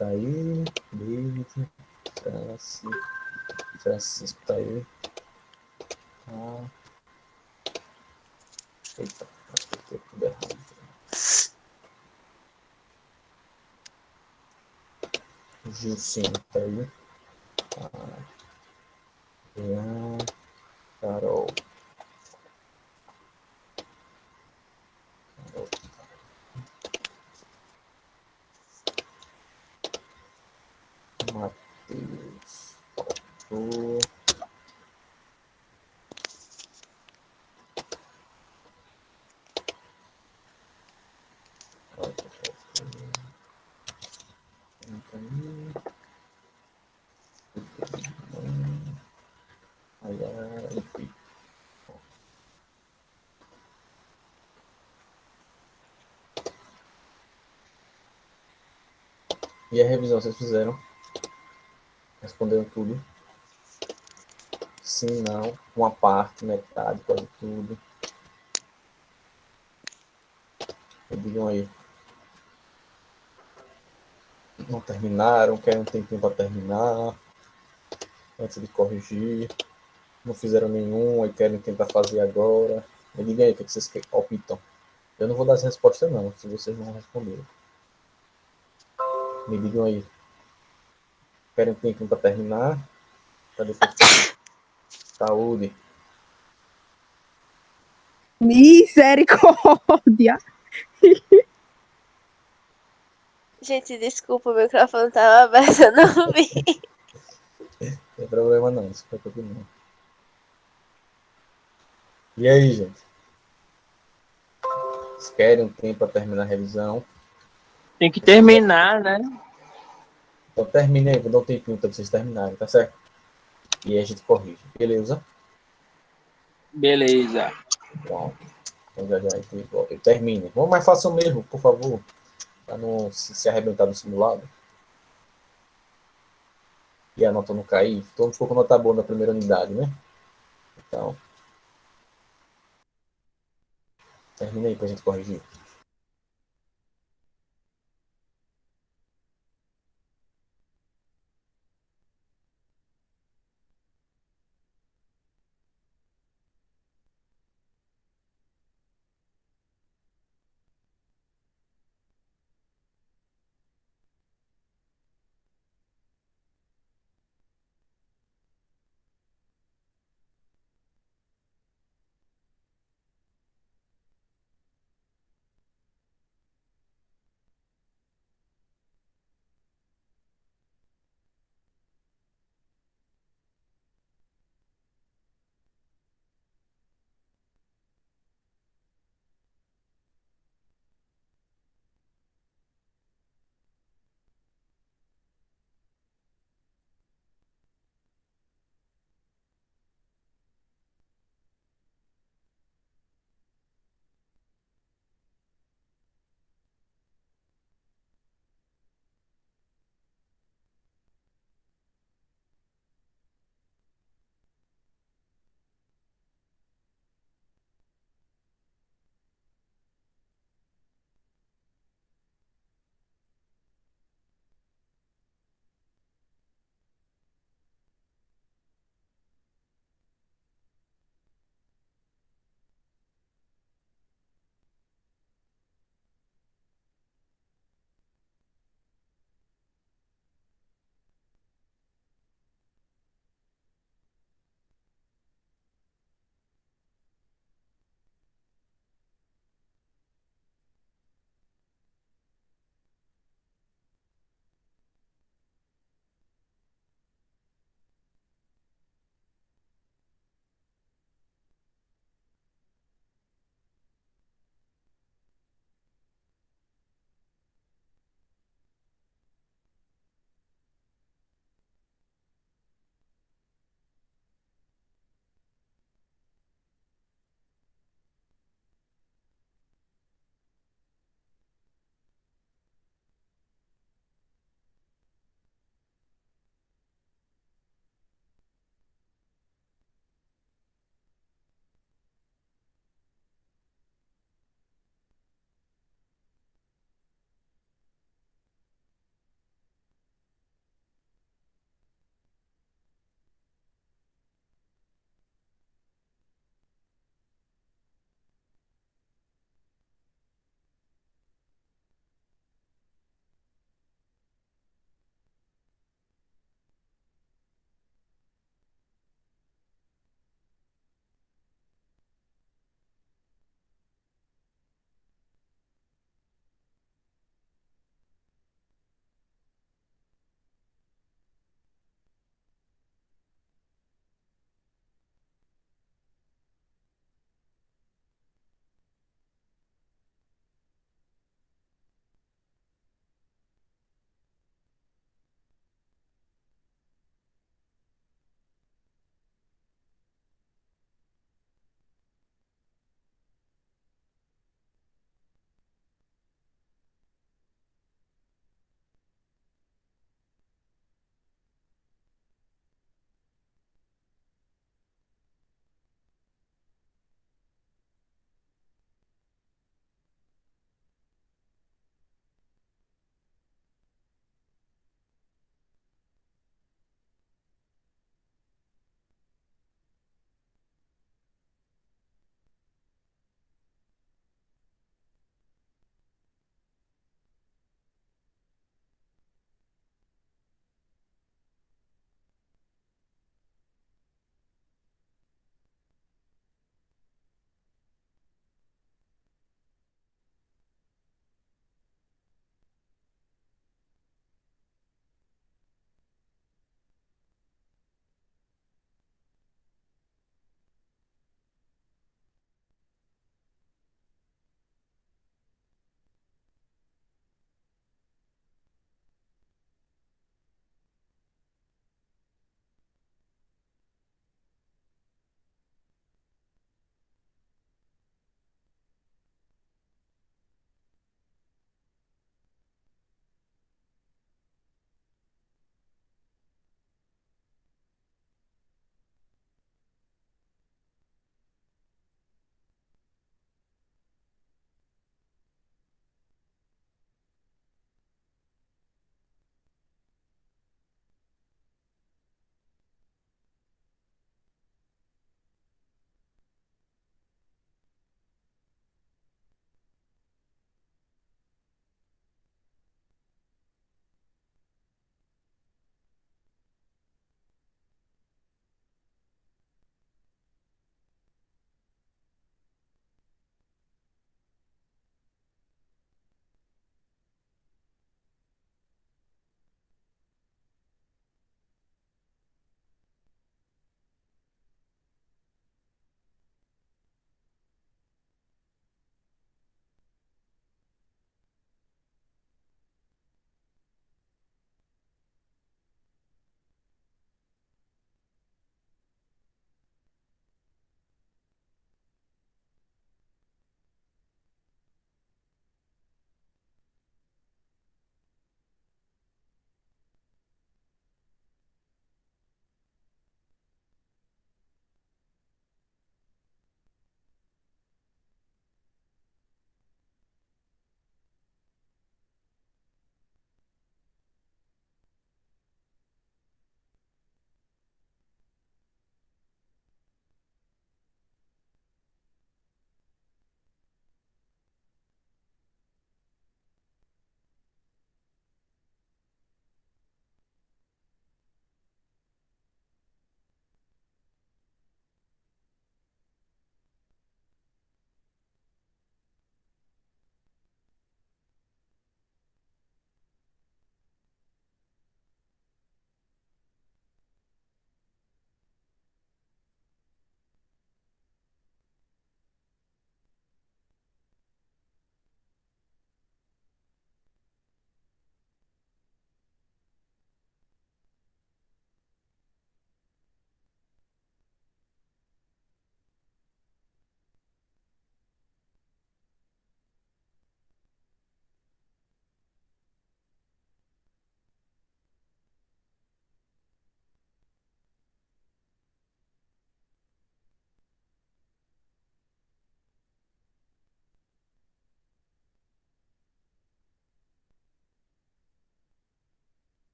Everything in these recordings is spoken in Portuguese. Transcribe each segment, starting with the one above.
tá aí. David, Francisco tá aí. Eita, apertei tudo errado. Gilcinho tá aí. Jean, Carol. Matheus. Faltou. E a revisão, vocês fizeram? Responderam tudo? Sim, não. Uma parte, metade, quase tudo. Me digam aí. Não terminaram, querem um tempinho para terminar, antes de corrigir. Não fizeram nenhum e querem tentar fazer agora. Me digam aí o que vocês optam. Eu não vou dar essa resposta não, se vocês não responderem. Me digam aí. Querem um tempinho para terminar? Para depois... Saúde. Misericórdia! Gente, desculpa, o microfone tava aberto, eu não vi. Não tem problema não, isso foi tudo não. E aí, gente? Vocês querem um tempo para terminar a revisão? Tem que terminar, né? Então termine aí, vou dar um tempinho para vocês terminarem, tá certo? E aí a gente corrige, beleza? Beleza. Pronto. Então já a gente volta. Termine. Vamos mais fácil mesmo, por favor. Para não se arrebentar no simulado. E a nota não cair. Todo mundo ficou com nota boa na primeira unidade, né? Então, termina aí para a gente corrigir.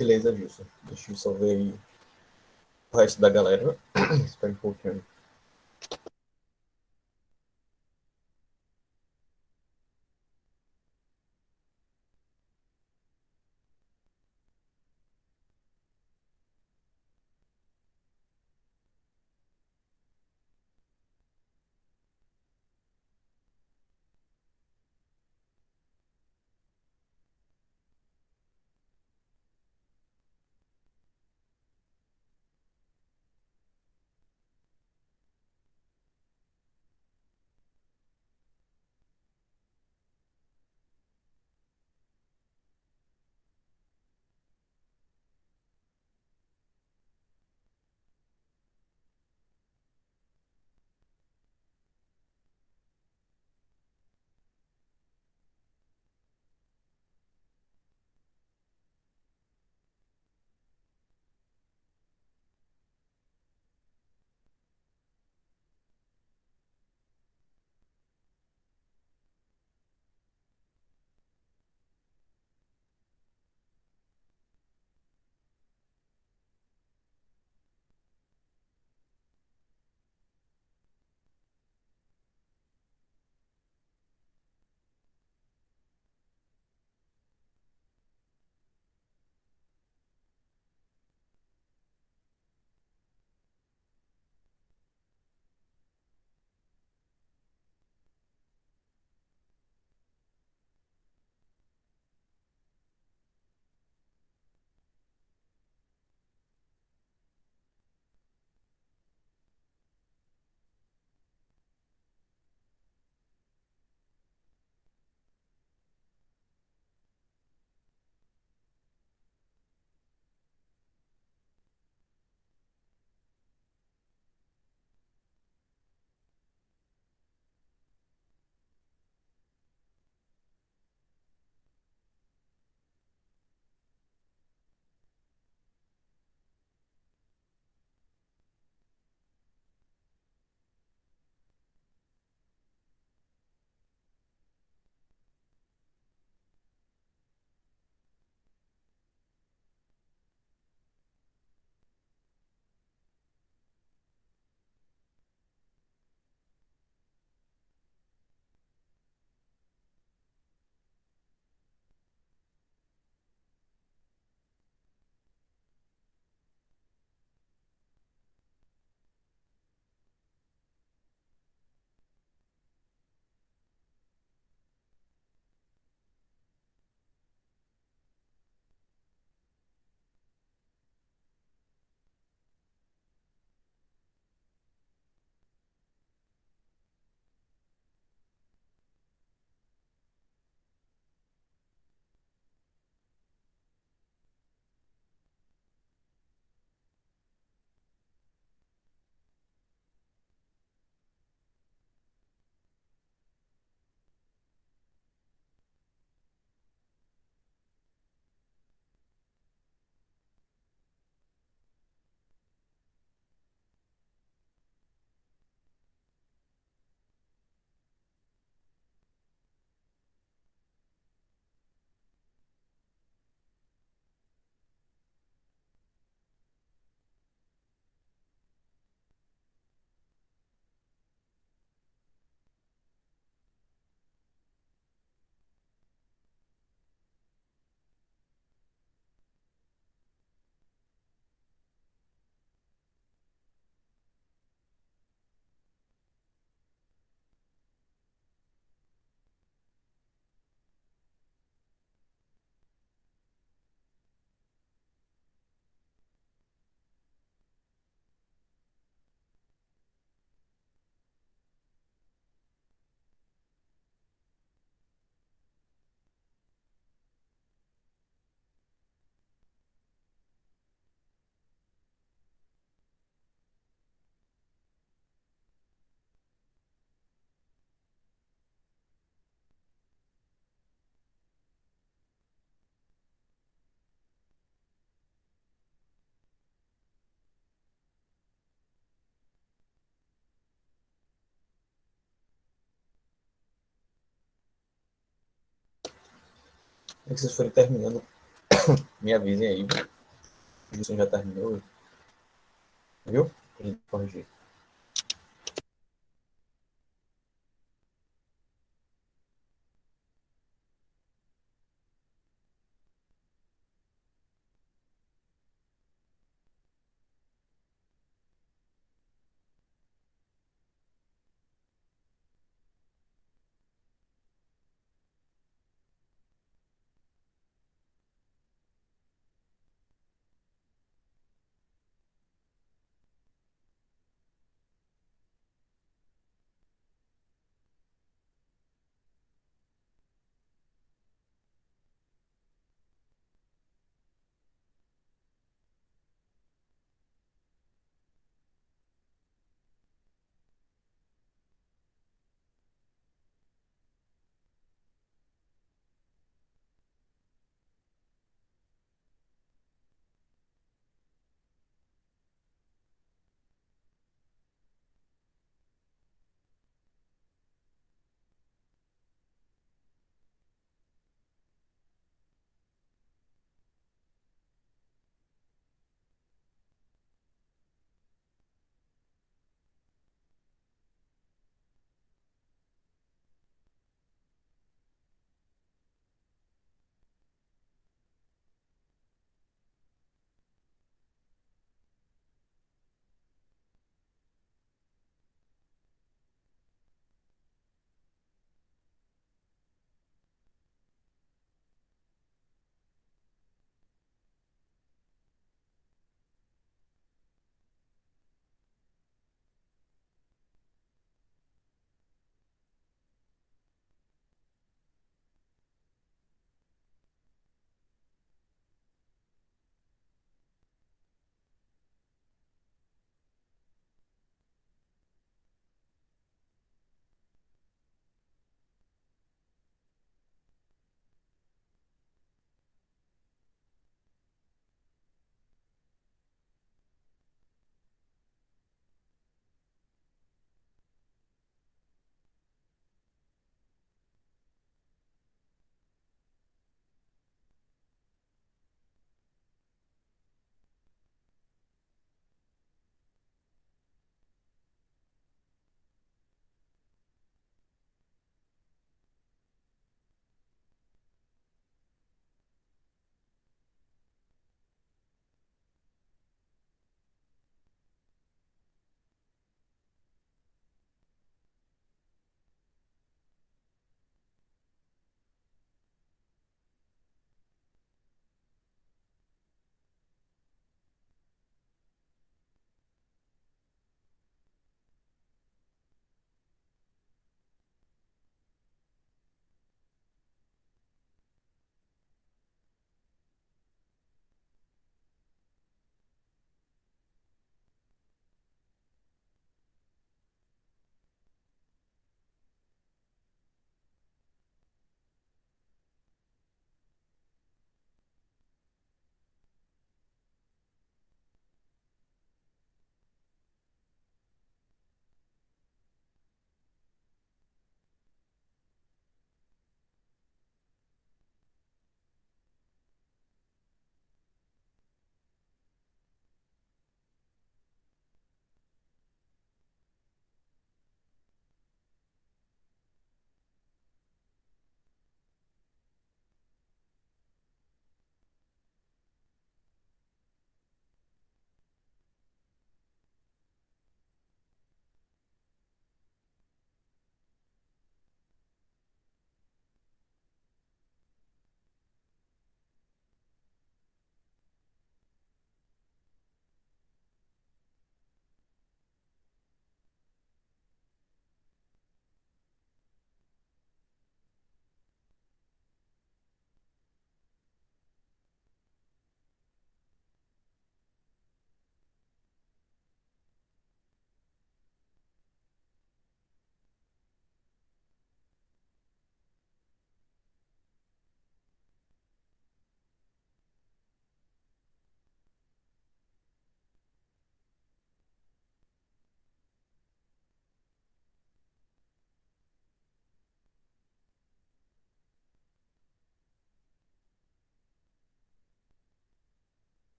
Beleza, Gilson. Deixa eu só ver aí o resto da galera. Espera um pouquinho. É que vocês forem terminando, me avisem aí. Isso já terminou, viu? A gente corrigir.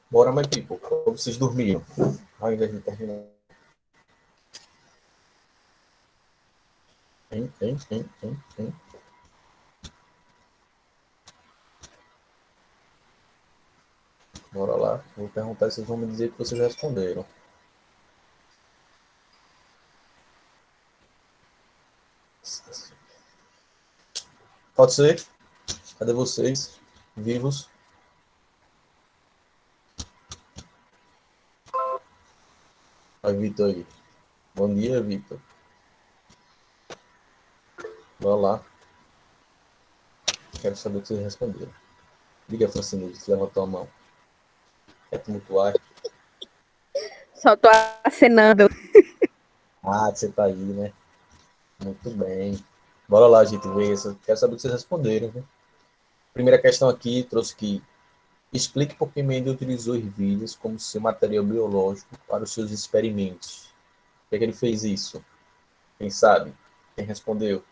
Bora, my people. Vocês dormiram, ao invés de terminar. Hein? Bora lá. Vou perguntar e vocês vão me dizer que vocês responderam. Pode ser? Cadê vocês? Vivos? Aí, Vitor aí. Bom dia, Vitor. Bora lá. Quero saber o que vocês responderam. Diga, Francine, levantou a mão. Quer tumultuar? Só tô acenando. Ah, você tá aí, né? Muito bem. Bora lá, gente, ver isso. Quero saber o que vocês responderam. Né? Primeira questão aqui, trouxe que explique por que Mendel utilizou ervilhas como seu material biológico para os seus experimentos. Por que, é que ele fez isso? Quem sabe? Quem respondeu?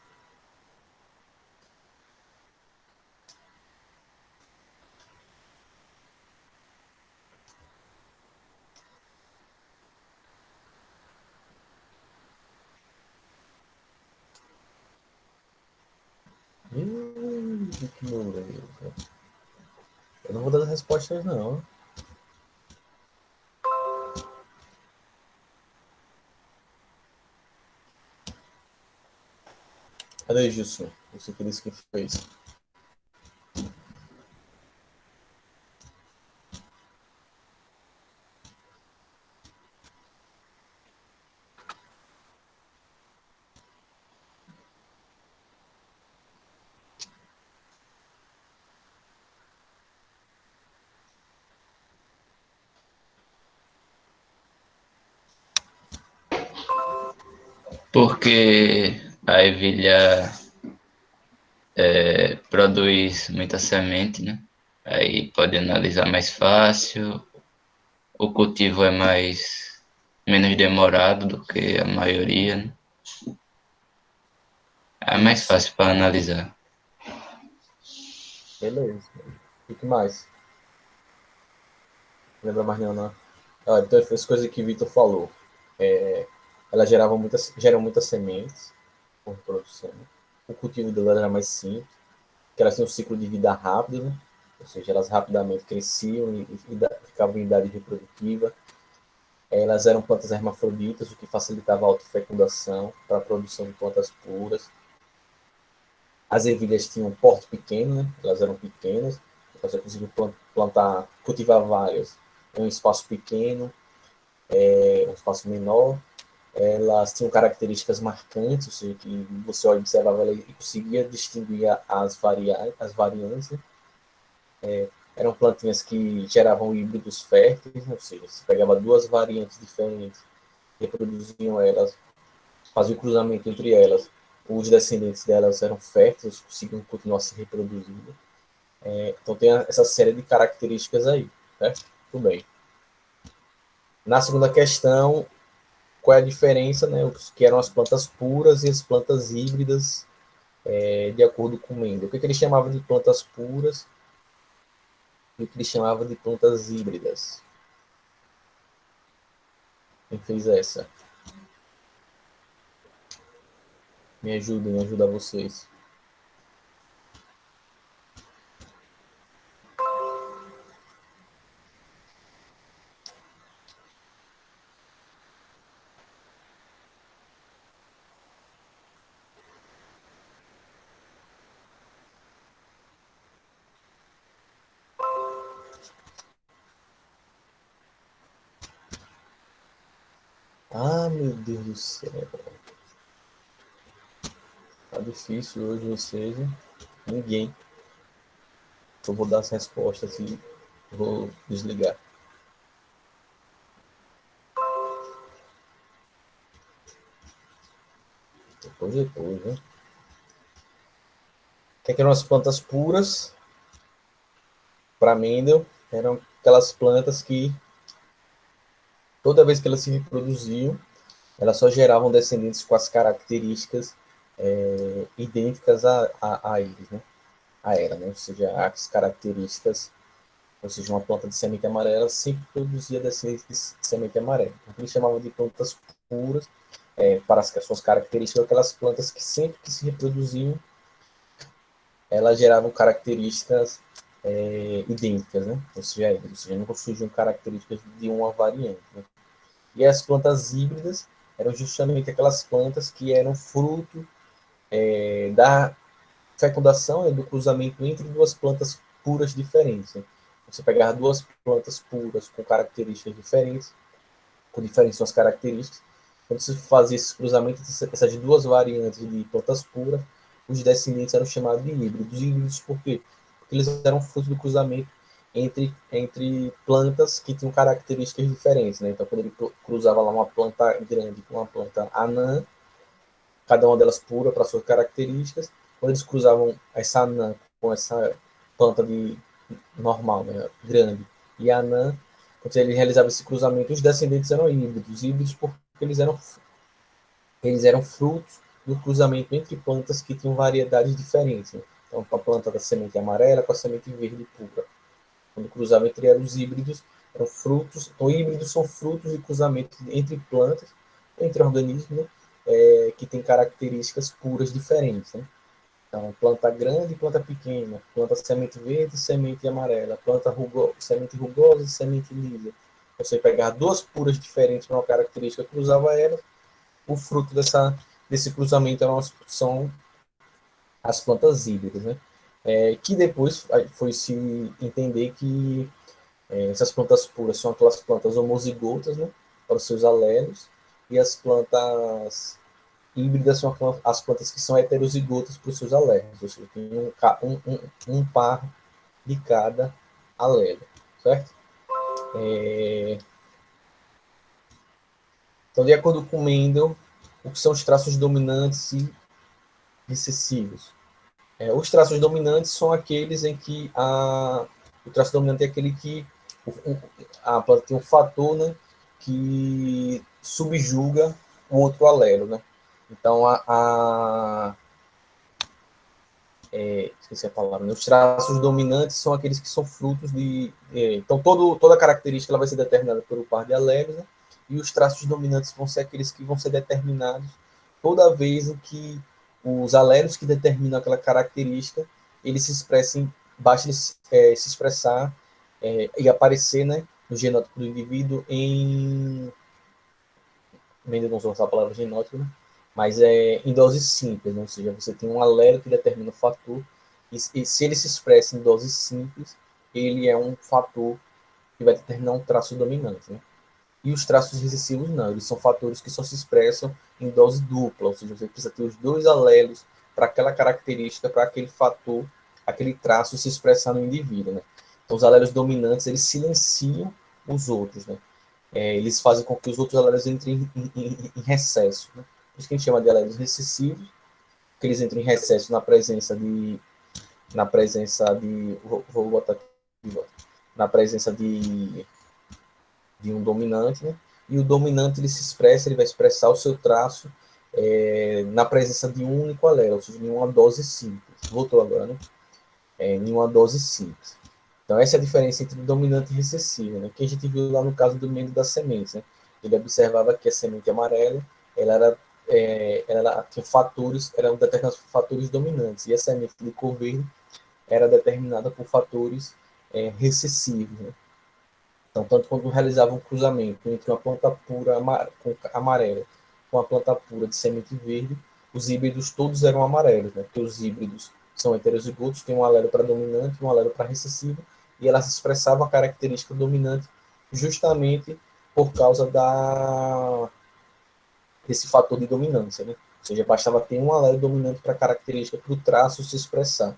Que beleza. Eu não vou dar as respostas, não. Cadê, Gilson? Você que disse que fez. Porque a ervilha produz muita semente, né? Aí pode analisar mais fácil, o cultivo é menos demorado do que a maioria, né? É mais Isso. fácil para analisar. Beleza. E o que mais? Lembra mais não, não? Ah, então as coisas que o Vitor falou. Elas geram muitas sementes por produção. O cultivo delas era mais simples, que elas tinham um ciclo de vida rápido, né? Ou seja, elas rapidamente cresciam e ficavam em idade reprodutiva. Elas eram plantas hermafroditas, o que facilitava a autofecundação para a produção de plantas puras. As ervilhas tinham um porte pequeno, né? Elas eram pequenas, você conseguiu cultivar várias em um espaço pequeno, um espaço menor. Elas tinham características marcantes, ou seja, que você observava ela e conseguia distinguir as variantes. Né? Eram plantinhas que geravam híbridos férteis, né? Ou seja, você pegava duas variantes diferentes, reproduziam elas, faziam o cruzamento entre elas. Os descendentes delas eram férteis, conseguiam continuar se reproduzindo. Então tem essa série de características aí, certo? Tudo bem. Na segunda questão, qual é a diferença, né? O que eram as plantas puras e as plantas híbridas, de acordo com Mendel. O que ele chamava de plantas puras e o que ele chamava de plantas híbridas? Quem fez essa? Me ajuda vocês. Ah, meu Deus do céu. Tá difícil hoje vocês, hein? Ninguém. Eu vou dar as respostas e vou desligar. Depois, né? O que eram as plantas puras? Para Mendel, eram aquelas plantas que, toda vez que elas se reproduziam, elas só geravam descendentes com as características idênticas a eles, né? A ela, né? Ou seja, as características Ou seja, uma planta de semente amarela sempre produzia descendentes de semente amarela. Então, eles chamavam de plantas puras, para as suas características, aquelas plantas que sempre que se reproduziam, elas geravam características idênticas, né? Ou seja, não surgiam características de uma variante. Né? E as plantas híbridas eram justamente aquelas plantas que eram fruto da fecundação, do cruzamento entre duas plantas puras diferentes. Né? Você pegar duas plantas puras com características diferentes, com diferentes suas características, quando você fazia esse cruzamento, essas duas variantes de plantas puras, os descendentes eram chamados de híbridos. Híbridos por quê? Porque eles eram fruto do cruzamento entre plantas que tinham características diferentes. Né? Então, quando ele cruzava lá uma planta grande com uma planta anã, cada uma delas pura para suas características, quando eles cruzavam essa anã com essa planta normal, né, grande, e a anã, quando ele realizava esse cruzamento, os descendentes eram híbridos porque eles eram frutos do cruzamento entre plantas que tinham variedades diferentes. Né? Então, a planta da semente amarela com a semente verde pura. Quando cruzava entre elas, os híbridos eram frutos. Então, híbridos são frutos de cruzamento entre plantas, entre organismos, né? Que têm características puras diferentes. Né? Então, planta grande e planta pequena, planta semente verde e semente amarela, planta semente rugosa e semente lisa. Você pegar duas puras diferentes para uma característica, cruzava elas, o fruto desse cruzamento são as plantas híbridas, né? Que depois foi se entender que essas plantas puras são aquelas plantas homozigotas, né, para os seus alelos, e as plantas híbridas são as plantas que são heterozigotas para os seus alelos, ou seja, tem um par de cada alelo, certo? Então, de acordo com Mendel, o que são os traços dominantes e recessivos? Os traços dominantes são aqueles em que o traço dominante é aquele que a planta tem um fator, né, que subjuga o outro alelo, né? Então, esqueci a palavra, né? Os traços dominantes são aqueles que são frutos de... então, toda característica ela vai ser determinada por um par de alelos, né? E os traços dominantes vão ser aqueles que vão ser determinados toda vez em que os alelos que determinam aquela característica, eles se expressem, basta se expressar e aparecer, né, no genótipo do indivíduo ainda não vou usar a palavra genótipo, né? Mas em doses simples, né? Ou seja, você tem um alelo que determina o fator, e se ele se expressa em doses simples, ele é um fator que vai determinar um traço dominante, né? E os traços recessivos não, eles são fatores que só se expressam em dose dupla, ou seja, você precisa ter os dois alelos para aquela característica, para aquele fator, aquele traço se expressar no indivíduo, né? Então, os alelos dominantes, eles silenciam os outros, né? Eles fazem com que os outros alelos entrem em recesso, né? Por isso que a gente chama de alelos recessivos, que eles entram em recesso vou botar aqui, na presença de um dominante, né? E o dominante ele vai expressar o seu traço na presença de um único alelo, ou seja, em uma dose simples. Voltou agora, né? Em uma dose simples. Então, essa é a diferença entre dominante e recessivo, né? Que a gente viu lá no caso do Mendel das sementes, né? Ele observava que a semente amarela, ela tinha fatores, eram determinados por fatores dominantes, e a semente de cor verde era determinada por fatores recessivos, né? Então, tanto quando realizava um cruzamento entre uma planta pura amarela com a planta pura de semente verde, os híbridos todos eram amarelos, né? Porque os híbridos são heterozigotos, tem um alelo para dominante e um alelo para recessivo, e elas expressavam a característica dominante justamente por causa desse fator de dominância, né? Ou seja, bastava ter um alelo dominante para a característica, para o traço se expressar.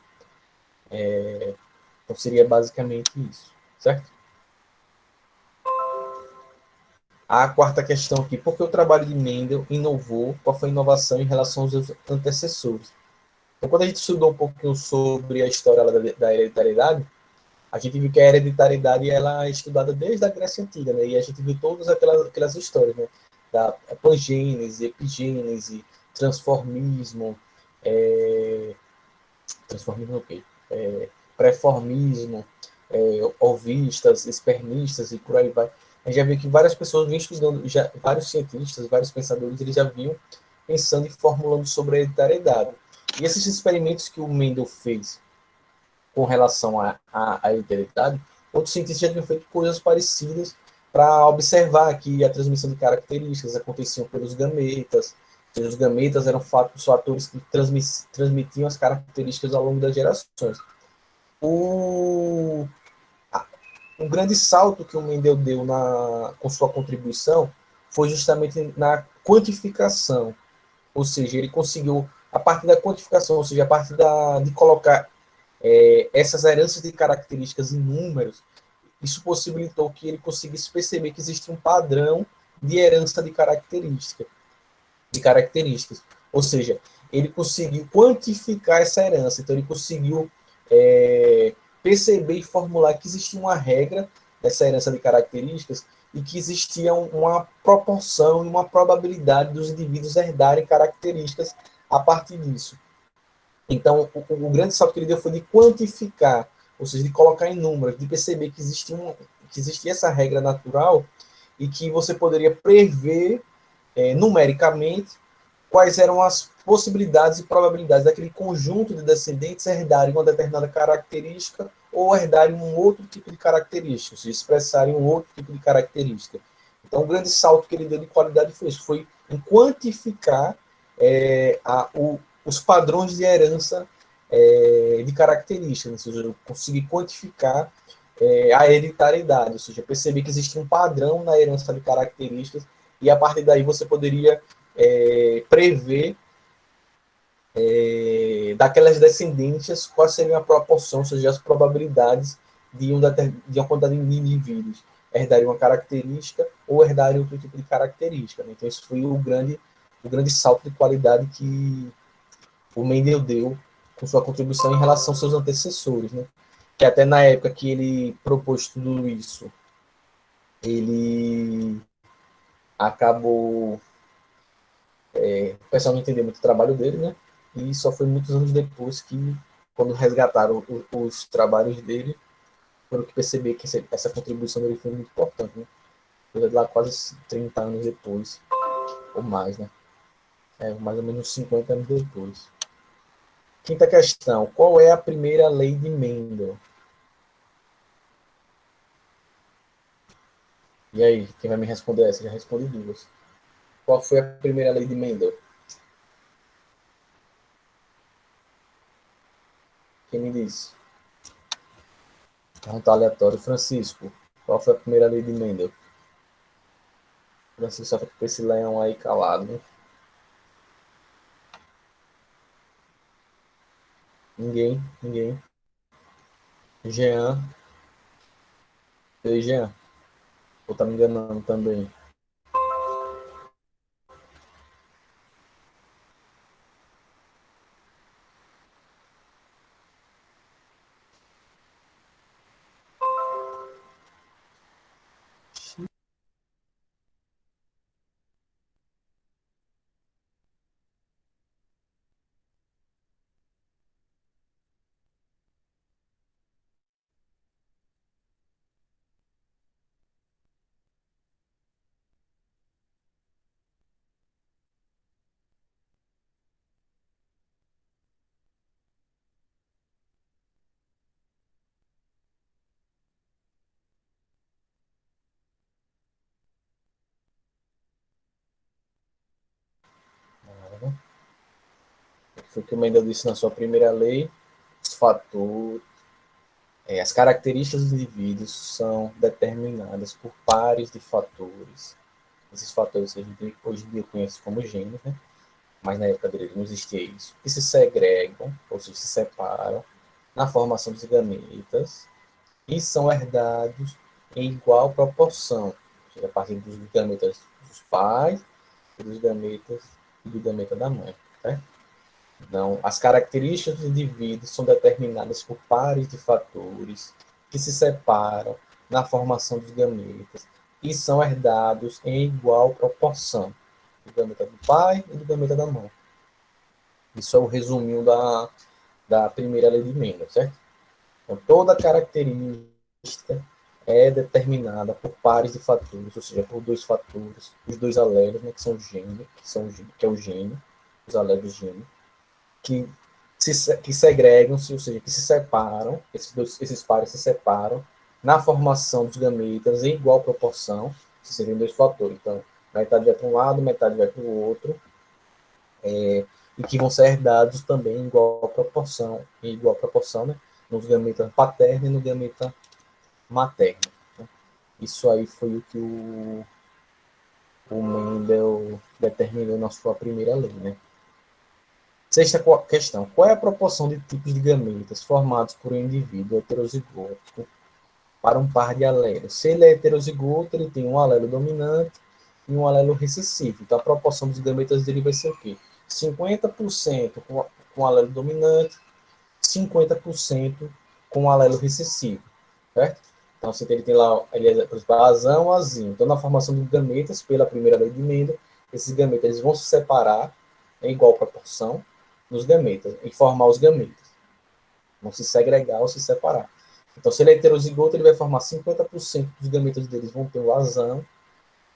Então, seria basicamente isso, certo? A quarta questão aqui, por que o trabalho de Mendel inovou? Qual foi a inovação em relação aos seus antecessores? Então, quando a gente estudou um pouquinho sobre a história da hereditariedade, a gente viu que a hereditariedade ela é estudada desde a Grécia Antiga, né? E a gente viu todas aquelas histórias, né? Da pangênese, epigênese, transformismo, transformismo o quê? Preformismo, ovistas, espermistas e por aí vai. A gente já viu que várias pessoas vêm estudando, vários cientistas, vários pensadores, eles já vinham pensando e formulando sobre a hereditariedade. E esses experimentos que o Mendel fez com relação à hereditariedade, outros cientistas já tinham feito coisas parecidas para observar que a transmissão de características acontecia pelos gametas. Os gametas eram os fatores que transmitiam as características ao longo das gerações. O grande salto que o Mendel deu com sua contribuição foi justamente na quantificação, ou seja, ele conseguiu, a partir da quantificação, ou seja, a partir de colocar essas heranças de características em números, isso possibilitou que ele conseguisse perceber que existe um padrão de herança de características. Ou seja, ele conseguiu quantificar essa herança, então ele conseguiu perceber e formular que existia uma regra dessa herança de características e que existia uma proporção e uma probabilidade dos indivíduos herdarem características a partir disso. Então, o grande salto que ele deu foi de quantificar, ou seja, de colocar em números, de perceber que existia essa regra natural e que você poderia prever numericamente quais eram as possibilidades e probabilidades daquele conjunto de descendentes herdarem uma determinada característica ou herdarem um outro tipo de característica, ou seja, expressarem um outro tipo de característica. Então, o grande salto que ele deu de qualidade foi isso, foi em quantificar os padrões de herança de características, ou seja, conseguir quantificar a hereditariedade, ou seja, perceber que existe um padrão na herança de características e a partir daí você poderia prever daquelas descendências quais seriam a proporção, ou seja, as probabilidades de uma quantidade de indivíduos herdarem uma característica ou herdarem outro tipo de característica. Né? Então, isso foi o grande salto de qualidade que o Mendel deu com sua contribuição em relação aos seus antecessores. Né? Que até na época que ele propôs tudo isso, ele acabou... o pessoal não entendeu muito o trabalho dele, né? E só foi muitos anos depois que, quando resgataram os trabalhos dele, foram que perceber que essa contribuição dele foi muito importante, né? Coisa de lá quase 30 anos depois, ou mais, né? Mais ou menos 50 anos depois. Quinta questão. Qual é a primeira lei de Mendel? E aí, quem vai me responder essa? Já respondi duas. Qual foi a primeira lei de Mendel? Quem me disse? Pergunta aleatório. Francisco, qual foi a primeira lei de Mendel? Francisco só fica com esse leão aí calado, né? Ninguém. Jean. E aí, Jean? Ou tá me enganando também? Foi o que o Mendel disse na sua primeira lei. Os fatores, as características dos indivíduos são determinadas por pares de fatores. Esses fatores a gente hoje em dia conhece como gêneros, né? Mas na época dele não existia isso. Que se segregam, ou seja, se separam na formação dos gametas e são herdados em igual proporção, ou seja, a partir dos gametas dos pais e dos gametas e do gameta da mãe. Tá? Então, as características dos indivíduos são determinadas por pares de fatores que se separam na formação dos gametas e são herdados em igual proporção, do gameta do pai e do gameta da mãe. Isso é o resuminho da primeira lei de Mendel, certo? Então, toda característica é determinada por pares de fatores, ou seja, por dois fatores, os dois alelos, né, que são gênio, que é o gênio, os alelos gênio, que segregam-se, ou seja, que se separam, esses pares se separam na formação dos gametas em igual proporção, se seriam dois fatores. Então, metade vai para um lado, metade vai para o outro, e que vão ser herdados também em igual proporção, né, no gameta paterno e no gameta materno. Né? Isso aí foi o que o Mendel determinou na sua primeira lei, né? Sexta questão. Qual é a proporção de tipos de gametas formados por um indivíduo heterozigótico para um par de alelos? Se ele é heterozigoto, ele tem um alelo dominante e um alelo recessivo. Então, a proporção dos gametas dele vai ser o quê? 50% com o alelo dominante, 50% com o alelo recessivo, certo? Então, se ele tem lá, ele é, por exemplo, azão, azinho. Então, na formação de gametas, pela primeira lei de Mendel, esses gametas eles vão se separar em igual proporção nos gametas, e formar os gametas. Vão se segregar ou se separar. Então, se ele é heterozigoto, ele vai formar 50% dos gametas deles vão ter o azão,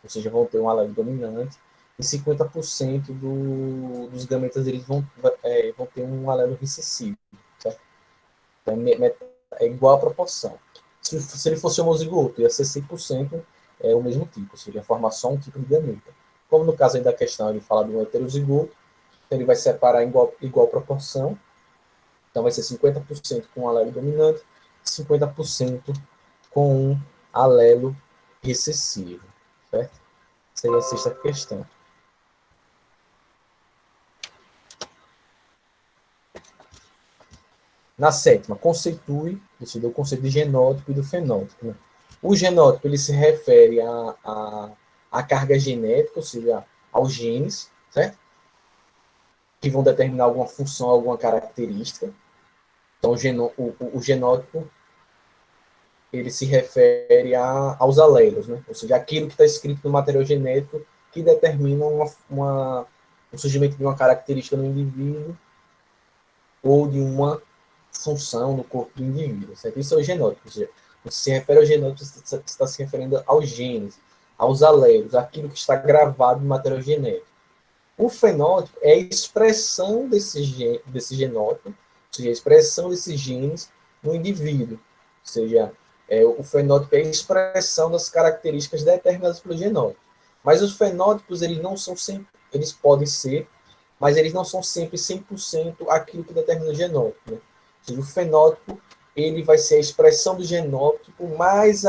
ou seja, vão ter um alelo dominante, e 50% dos gametas deles vão ter um alelo recessivo. Certo? Então, é igual a proporção. Se ele fosse homozigoto, ia ser 100% o mesmo tipo, ou seja, ia formar só um tipo de gameta. Como no caso aí da questão, ele fala de um heterozigoto, então ele vai separar em igual proporção, então vai ser 50% com um alelo dominante, 50% com um alelo recessivo, certo? Essa aí é a sexta questão. Na sétima, conceitue, você deu o conceito de genótipo e do fenótipo. Né? O genótipo ele se refere à carga genética, ou seja, aos genes, certo? Que vão determinar alguma função, alguma característica. Então, o genótipo ele se refere aos alelos, né? Ou seja, aquilo que está escrito no material genético que determina o surgimento de uma característica no indivíduo ou de uma função no corpo do indivíduo, certo? Isso é o genótipo, ou seja, você se refere ao genótipo, você está se referindo aos genes, aos alelos, aquilo que está gravado no material genético. O fenótipo é a expressão desse genótipo, ou seja, a expressão desses genes no indivíduo, ou seja, o fenótipo é a expressão das características determinadas pelo genótipo. Mas os fenótipos, eles podem ser, mas eles não são sempre 100% aquilo que determina o genótipo, né? Ou seja, o fenótipo ele vai ser a expressão do genótipo mais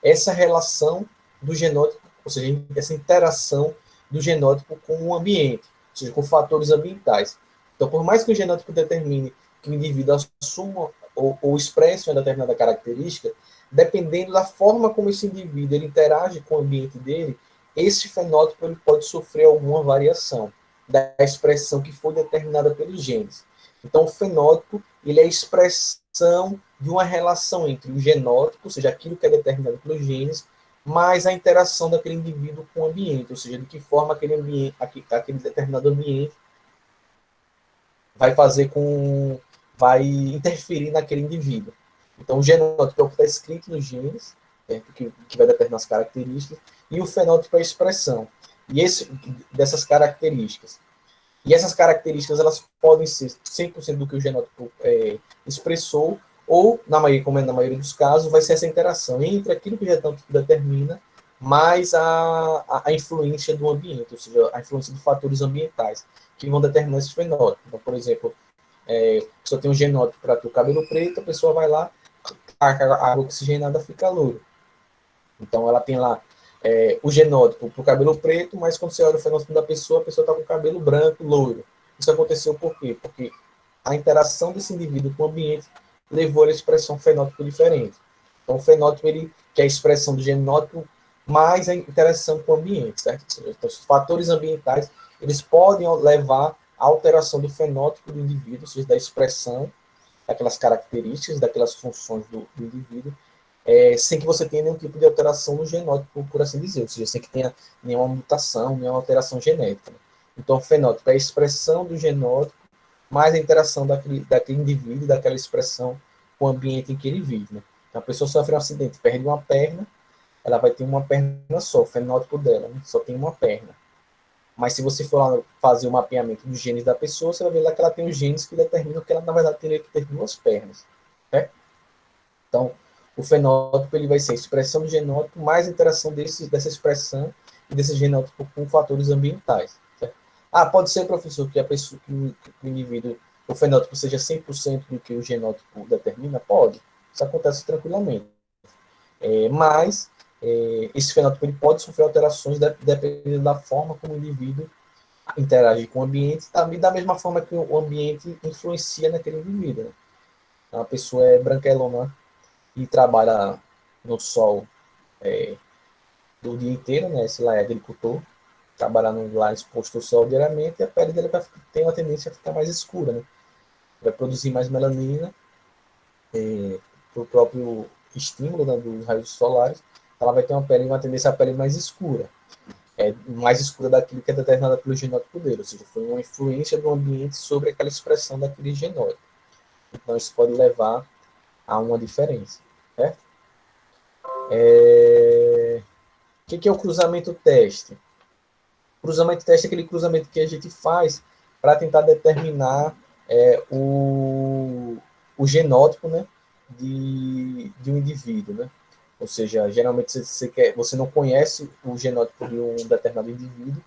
essa relação do genótipo, ou seja, essa interação do genótipo com o ambiente, ou seja, com fatores ambientais. Então, por mais que o genótipo determine que o indivíduo assuma ou expresse uma determinada característica, dependendo da forma como esse indivíduo ele interage com o ambiente dele, esse fenótipo ele pode sofrer alguma variação da expressão que foi determinada pelos genes. Então, o fenótipo ele é a expressão de uma relação entre o genótipo, ou seja, aquilo que é determinado pelos genes, mais a interação daquele indivíduo com o ambiente, ou seja, de que forma aquele determinado ambiente vai interferir naquele indivíduo. Então, o genótipo é o que está escrito nos genes, que vai determinar as características, e o fenótipo é a expressão dessas características. E essas características elas podem ser 100% do que o genótipo expressou, ou, como é na maioria dos casos, vai ser essa interação entre aquilo que o genótipo determina, mais a influência do ambiente, ou seja, a influência de fatores ambientais, que vão determinar esse fenótipo. Então, por exemplo, a pessoa tem um genótipo para ter o cabelo preto, a pessoa vai lá, a água oxigenada fica loura. Então, ela tem lá o genótipo para o cabelo preto, mas quando você olha o fenótipo da pessoa, a pessoa está com o cabelo branco, loiro. Isso aconteceu por quê? Porque a interação desse indivíduo com o ambiente levou a expressão fenótipo diferente. Então, o fenótipo, que é a expressão do genótipo, mais a interação com o ambiente, certo? Então, os fatores ambientais, eles podem levar à alteração do fenótipo do indivíduo, ou seja, da expressão daquelas características, daquelas funções do indivíduo, sem que você tenha nenhum tipo de alteração no genótipo, por assim dizer, ou seja, sem que tenha nenhuma mutação, nenhuma alteração genética. Né? Então, o fenótipo é a expressão do genótipo, mais a interação daquele indivíduo, daquela expressão com o ambiente em que ele vive, né? Então, a pessoa sofre um acidente, perde uma perna, ela vai ter uma perna só, o fenótipo dela, né? Só tem uma perna. Mas se você for lá fazer o mapeamento dos genes da pessoa, você vai ver lá que ela tem os genes que determinam que ela, na verdade, teria que ter duas pernas, né? Então, o fenótipo ele vai ser a expressão do genótipo mais interação dessa expressão e desse genótipo com fatores ambientais. Certo? Ah, pode ser, professor, que a pessoa, que o indivíduo, o fenótipo seja 100% do que o genótipo determina? Pode. Isso acontece tranquilamente. Mas esse fenótipo ele pode sofrer alterações dependendo da forma como o indivíduo interage com o ambiente, e da mesma forma que o ambiente influencia naquele indivíduo. Né? Então, a pessoa é branquelona e trabalha no sol do dia inteiro, né? Se lá é agricultor, trabalhando lá exposto ao sol diariamente, e a pele dele tem uma tendência a ficar mais escura, né? Vai produzir mais melanina para o próprio estímulo, né, dos raios solares, ela vai ter uma tendência à pele mais escura. Mais escura daquilo que é determinada pelo genótipo dele, ou seja, foi uma influência do ambiente sobre aquela expressão daquele genótipo. Então, isso pode levar a uma diferença. Certo? O que é o cruzamento teste? O cruzamento teste é aquele cruzamento que a gente faz para tentar determinar o genótipo, né, de um indivíduo, né? Ou seja, geralmente você não conhece o genótipo de um determinado indivíduo.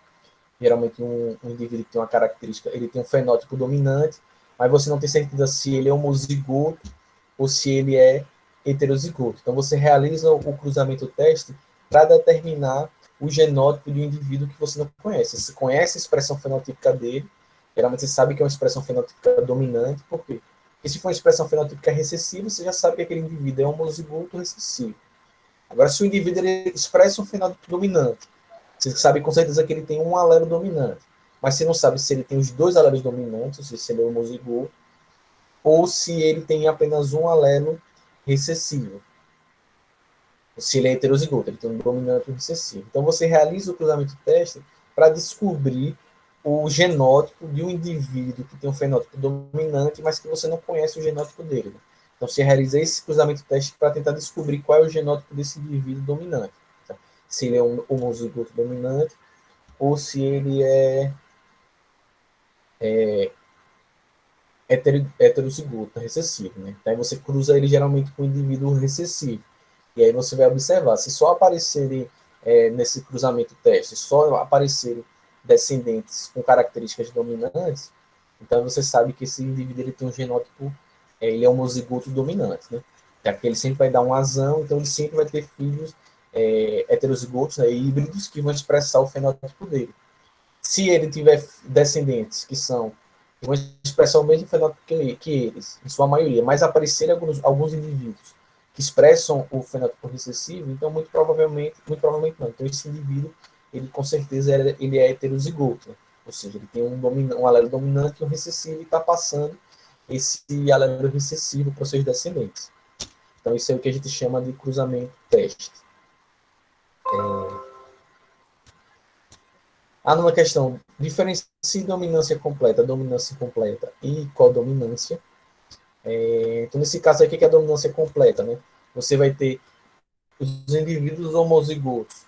Geralmente um indivíduo que tem uma característica, ele tem um fenótipo dominante, mas você não tem certeza se ele é homozigoto ou se ele é heterozigoto. Então você realiza o cruzamento teste para determinar o genótipo de um indivíduo que você não conhece. Você conhece a expressão fenotípica dele, geralmente você sabe que é uma expressão fenotípica dominante, por quê? Porque se for uma expressão fenotípica recessiva, você já sabe que aquele indivíduo é homozigoto ou recessivo. Agora, se o indivíduo ele expressa um fenótipo dominante, você sabe com certeza que ele tem um alelo dominante, mas você não sabe se ele tem os dois alelos dominantes, ou seja, se ele é homozigoto, ou se ele tem apenas um alelo recessivo. Se ele é heterozigoto, ele tem um dominante e um recessivo. Então, você realiza o cruzamento teste para descobrir o genótipo de um indivíduo que tem um fenótipo dominante, mas que você não conhece o genótipo dele. Né? Então, você realiza esse cruzamento teste para tentar descobrir qual é o genótipo desse indivíduo dominante. Tá? Se ele é um homozigoto dominante ou se ele é heterozigoto, recessivo. Né? Então, aí você cruza ele geralmente com o indivíduo recessivo. E aí você vai observar, se só aparecerem nesse cruzamento teste, só aparecerem descendentes com características dominantes, então você sabe que esse indivíduo ele tem um genótipo, ele é homozigoto dominante, né? É que ele sempre vai dar um azão, então ele sempre vai ter filhos heterozigotos, né, híbridos, que vão expressar o fenótipo dele. Se ele tiver descendentes que vão expressar o mesmo fenótipo que eles, em sua maioria, mas aparecerem alguns indivíduos que expressam o fenótipo recessivo, então muito provavelmente não. Então esse indivíduo, ele com certeza ele é heterozigoto, né? Ou seja, ele tem um alelo dominante e um recessivo e está passando esse alelo recessivo para os seus descendentes. Então isso é o que a gente chama de cruzamento teste. Numa questão, diferencie dominância completa e codominância. Então, nesse caso aqui, que é a dominância completa, né? Você vai ter os indivíduos homozigotos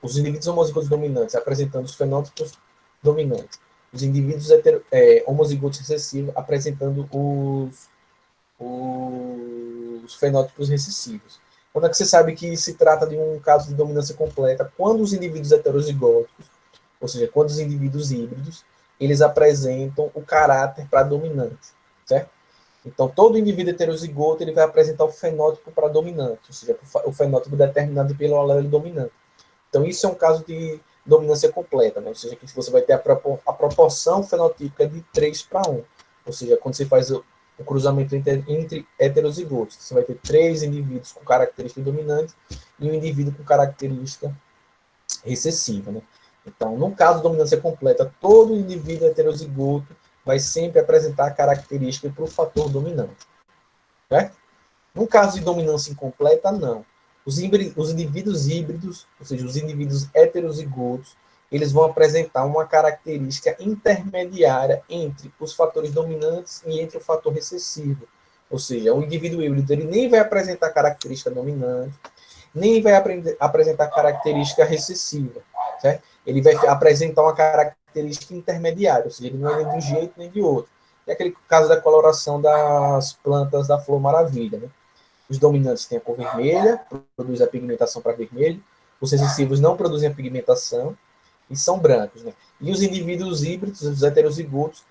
os indivíduos homozigotos dominantes apresentando os fenótipos dominantes, os indivíduos homozigotos recessivos apresentando os fenótipos recessivos. Quando é que você sabe que se trata de um caso de dominância completa? Quando os indivíduos heterozigóticos, ou seja, quando os indivíduos híbridos, eles apresentam o caráter para dominante, certo? Então, todo indivíduo heterozigoto ele vai apresentar o fenótipo para dominante, ou seja, o fenótipo determinado pelo alelo dominante. Então, isso é um caso de dominância completa, né? Ou seja, que você vai ter a proporção fenotípica de 3:1. Ou seja, quando você faz o cruzamento entre heterozigotos, você vai ter 3 indivíduos com característica dominante e um indivíduo com característica recessiva, né? Então, no caso de dominância completa, todo indivíduo heterozigoto vai sempre apresentar a característica para o fator dominante. Certo? No caso de dominância incompleta, não. Os indivíduos híbridos, ou seja, os indivíduos heterozigotos, eles vão apresentar uma característica intermediária entre os fatores dominantes e entre o fator recessivo. Ou seja, o indivíduo híbrido ele nem vai apresentar característica dominante, nem vai apresentar característica recessiva, certo? Ele vai apresentar uma característica intermediária, ou seja, ele não é nem de um jeito nem de outro. É aquele caso da coloração das plantas da flor maravilha, né? Os dominantes têm a cor vermelha, produzem a pigmentação para vermelho, os recessivos não produzem a pigmentação e são brancos, né? E os indivíduos híbridos, os heterozigotos,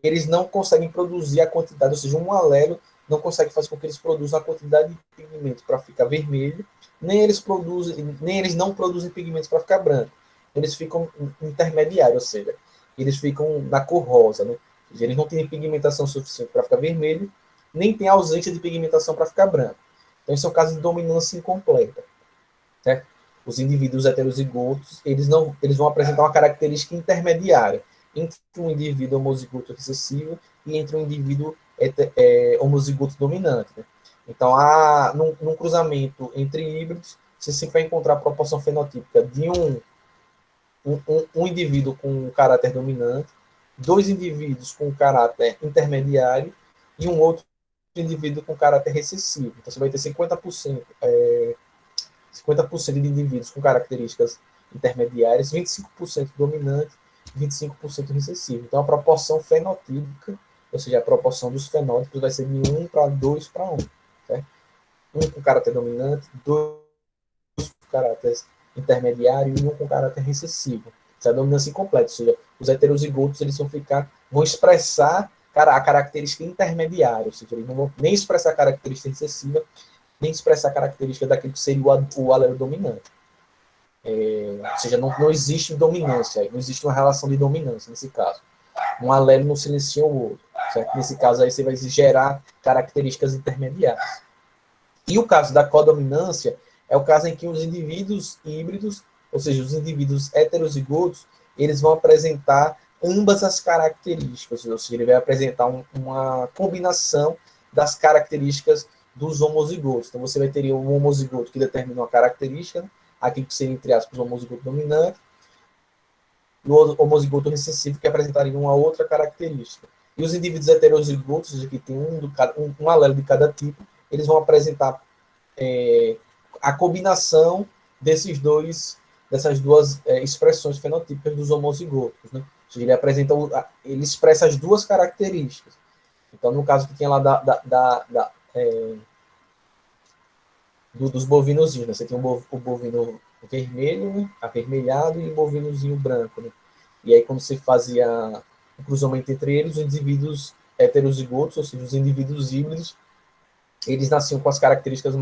eles não conseguem produzir a quantidade, ou seja, um alelo não consegue fazer com que eles produzam a quantidade de pigmento para ficar vermelho, nem eles não produzem pigmentos para ficar branco. Eles ficam intermediários, ou seja, eles ficam na cor rosa, né? Eles não têm pigmentação suficiente para ficar vermelho, nem tem ausência de pigmentação para ficar branco. Então, esse é um caso de dominância incompleta, certo? Os indivíduos heterozigotos, eles vão apresentar uma característica intermediária entre um indivíduo homozigoto recessivo e entre um indivíduo homozigoto dominante, né? Então, num cruzamento entre híbridos, você sempre vai encontrar a proporção fenotípica de um indivíduo com caráter dominante, dois indivíduos com caráter intermediário e um outro indivíduo com caráter recessivo. Então, você vai ter 50% de indivíduos com características intermediárias, 25% dominante e 25% recessivo. Então, a proporção fenotípica, ou seja, a proporção dos fenótipos vai ser de 1 para 2 para 1. Certo? Um com caráter dominante, dois com caráter intermediário e um com caráter recessivo. Essa é a dominância incompleta, ou seja, os heterozigotos eles vão expressar a característica intermediária, ou seja, eles não vão nem expressar a característica recessiva, nem expressar a característica daquilo que seria o alelo dominante. Ou seja, não existe dominância, não existe uma relação de dominância nesse caso. Um alelo não silencia o outro. Certo? Nesse caso aí você vai gerar características intermediárias. E o caso da codominância é o caso em que os indivíduos híbridos, ou seja, os indivíduos heterozigotos, eles vão apresentar ambas as características, ou seja, ele vai apresentar uma combinação das características dos homozigotos. Então, você vai ter um homozigoto que determina uma característica, né? Aqui que seria, entre aspas, o homozigoto dominante, e o homozigoto recessivo, que apresentaria uma outra característica. E os indivíduos heterozigotos, ou seja, que tem um alelo de cada tipo, eles vão apresentar a combinação dessas duas expressões fenotípicas dos homozigotos, né? Ou seja, ele expressa as duas características. Então, no caso que tinha lá dos bovinozinhos, né? Você tem o bovino vermelho, né? Avermelhado, e o bovinozinho branco, né? E aí, quando você fazia o cruzamento entre eles, os indivíduos heterozigotos, ou seja, os indivíduos híbridos, eles nasciam com as características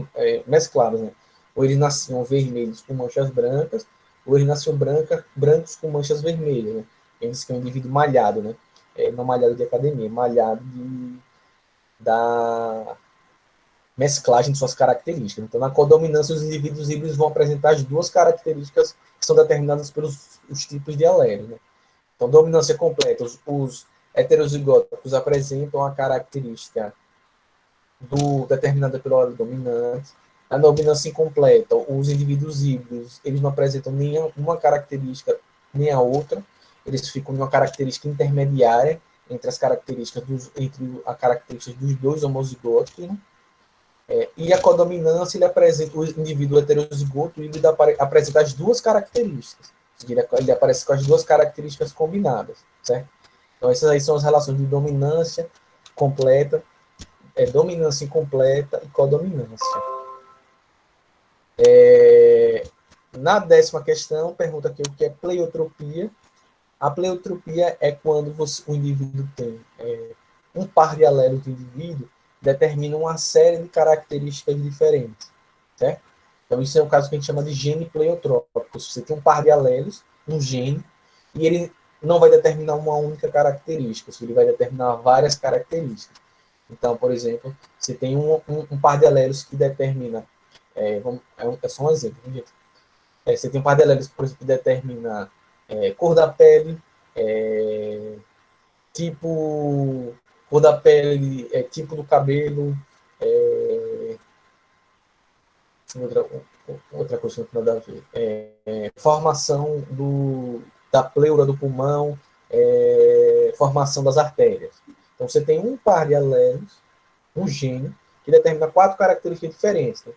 mescladas, né? Ou eles nasciam vermelhos com manchas brancas, ou eles nasciam brancos com manchas vermelhas, né? Eles que é um indivíduo malhado, né? Não malhado de academia, malhado da mesclagem de suas características. Então, na codominância, os indivíduos híbridos vão apresentar as duas características que são determinadas pelos os tipos de alelo, né? Então, dominância completa, os heterozigóticos apresentam a característica determinada pelo alelo dominante. A dominância incompleta, os indivíduos híbridos, eles não apresentam nenhuma característica nem a outra, eles ficam em uma característica intermediária entre as características dos dois homozigotos, né? E a codominância, ele apresenta o indivíduo heterozigoto, ele apresenta as duas características. Ele aparece com as duas características combinadas, certo? Então, essas aí são as relações de dominância completa, dominância incompleta e codominância. Na 10ª questão, pergunta aqui o que é pleiotropia. A pleiotropia é quando o indivíduo tem um par de alelos do indivíduo, determina uma série de características diferentes, certo? Então, isso é um caso que a gente chama de gene pleiotrópico. Você tem um par de alelos, um gene, e ele não vai determinar uma única característica, ele vai determinar várias características. Então, por exemplo, você tem um par de alelos que determina, é só um exemplo, gente. Você tem um par de alelos, por exemplo, que determina cor da pele, cor da pele, tipo do cabelo, outra coisa que não tem nada a ver, formação da pleura do pulmão, formação das artérias. Então, você tem um par de alelos, um gene que determina 4 características diferentes. Né?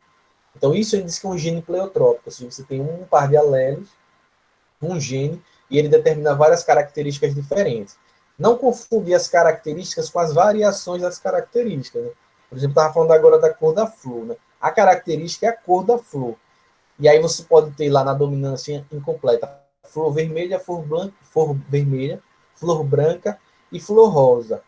Então, isso ele diz que é um gene pleiotrópico, ou seja, você tem um par de alelos, um gene, e ele determina várias características diferentes. Não confundir as características com as variações das características. Né? Por exemplo, estava falando agora da cor da flor. Né? A característica é a cor da flor. E aí você pode ter lá na dominância incompleta flor vermelha, flor vermelha, flor branca e flor rosa.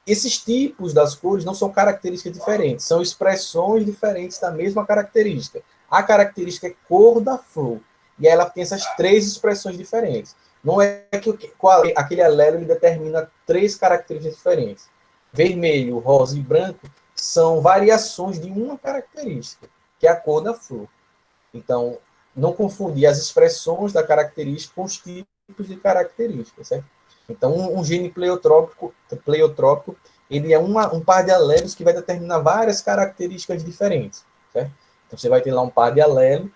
Esses tipos das cores não são características diferentes, são expressões diferentes da mesma característica. A característica é cor da flor, e ela tem essas 3 expressões diferentes. Não é que aquele alelo ele determina 3 características diferentes. Vermelho, rosa e branco são variações de uma característica, que é a cor da flor. Então, não confundir as expressões da característica com os tipos de características, certo? Então, um gene pleiotrópico ele é um par de alelos que vai determinar várias características diferentes, certo? Então, você vai ter lá um par de alelos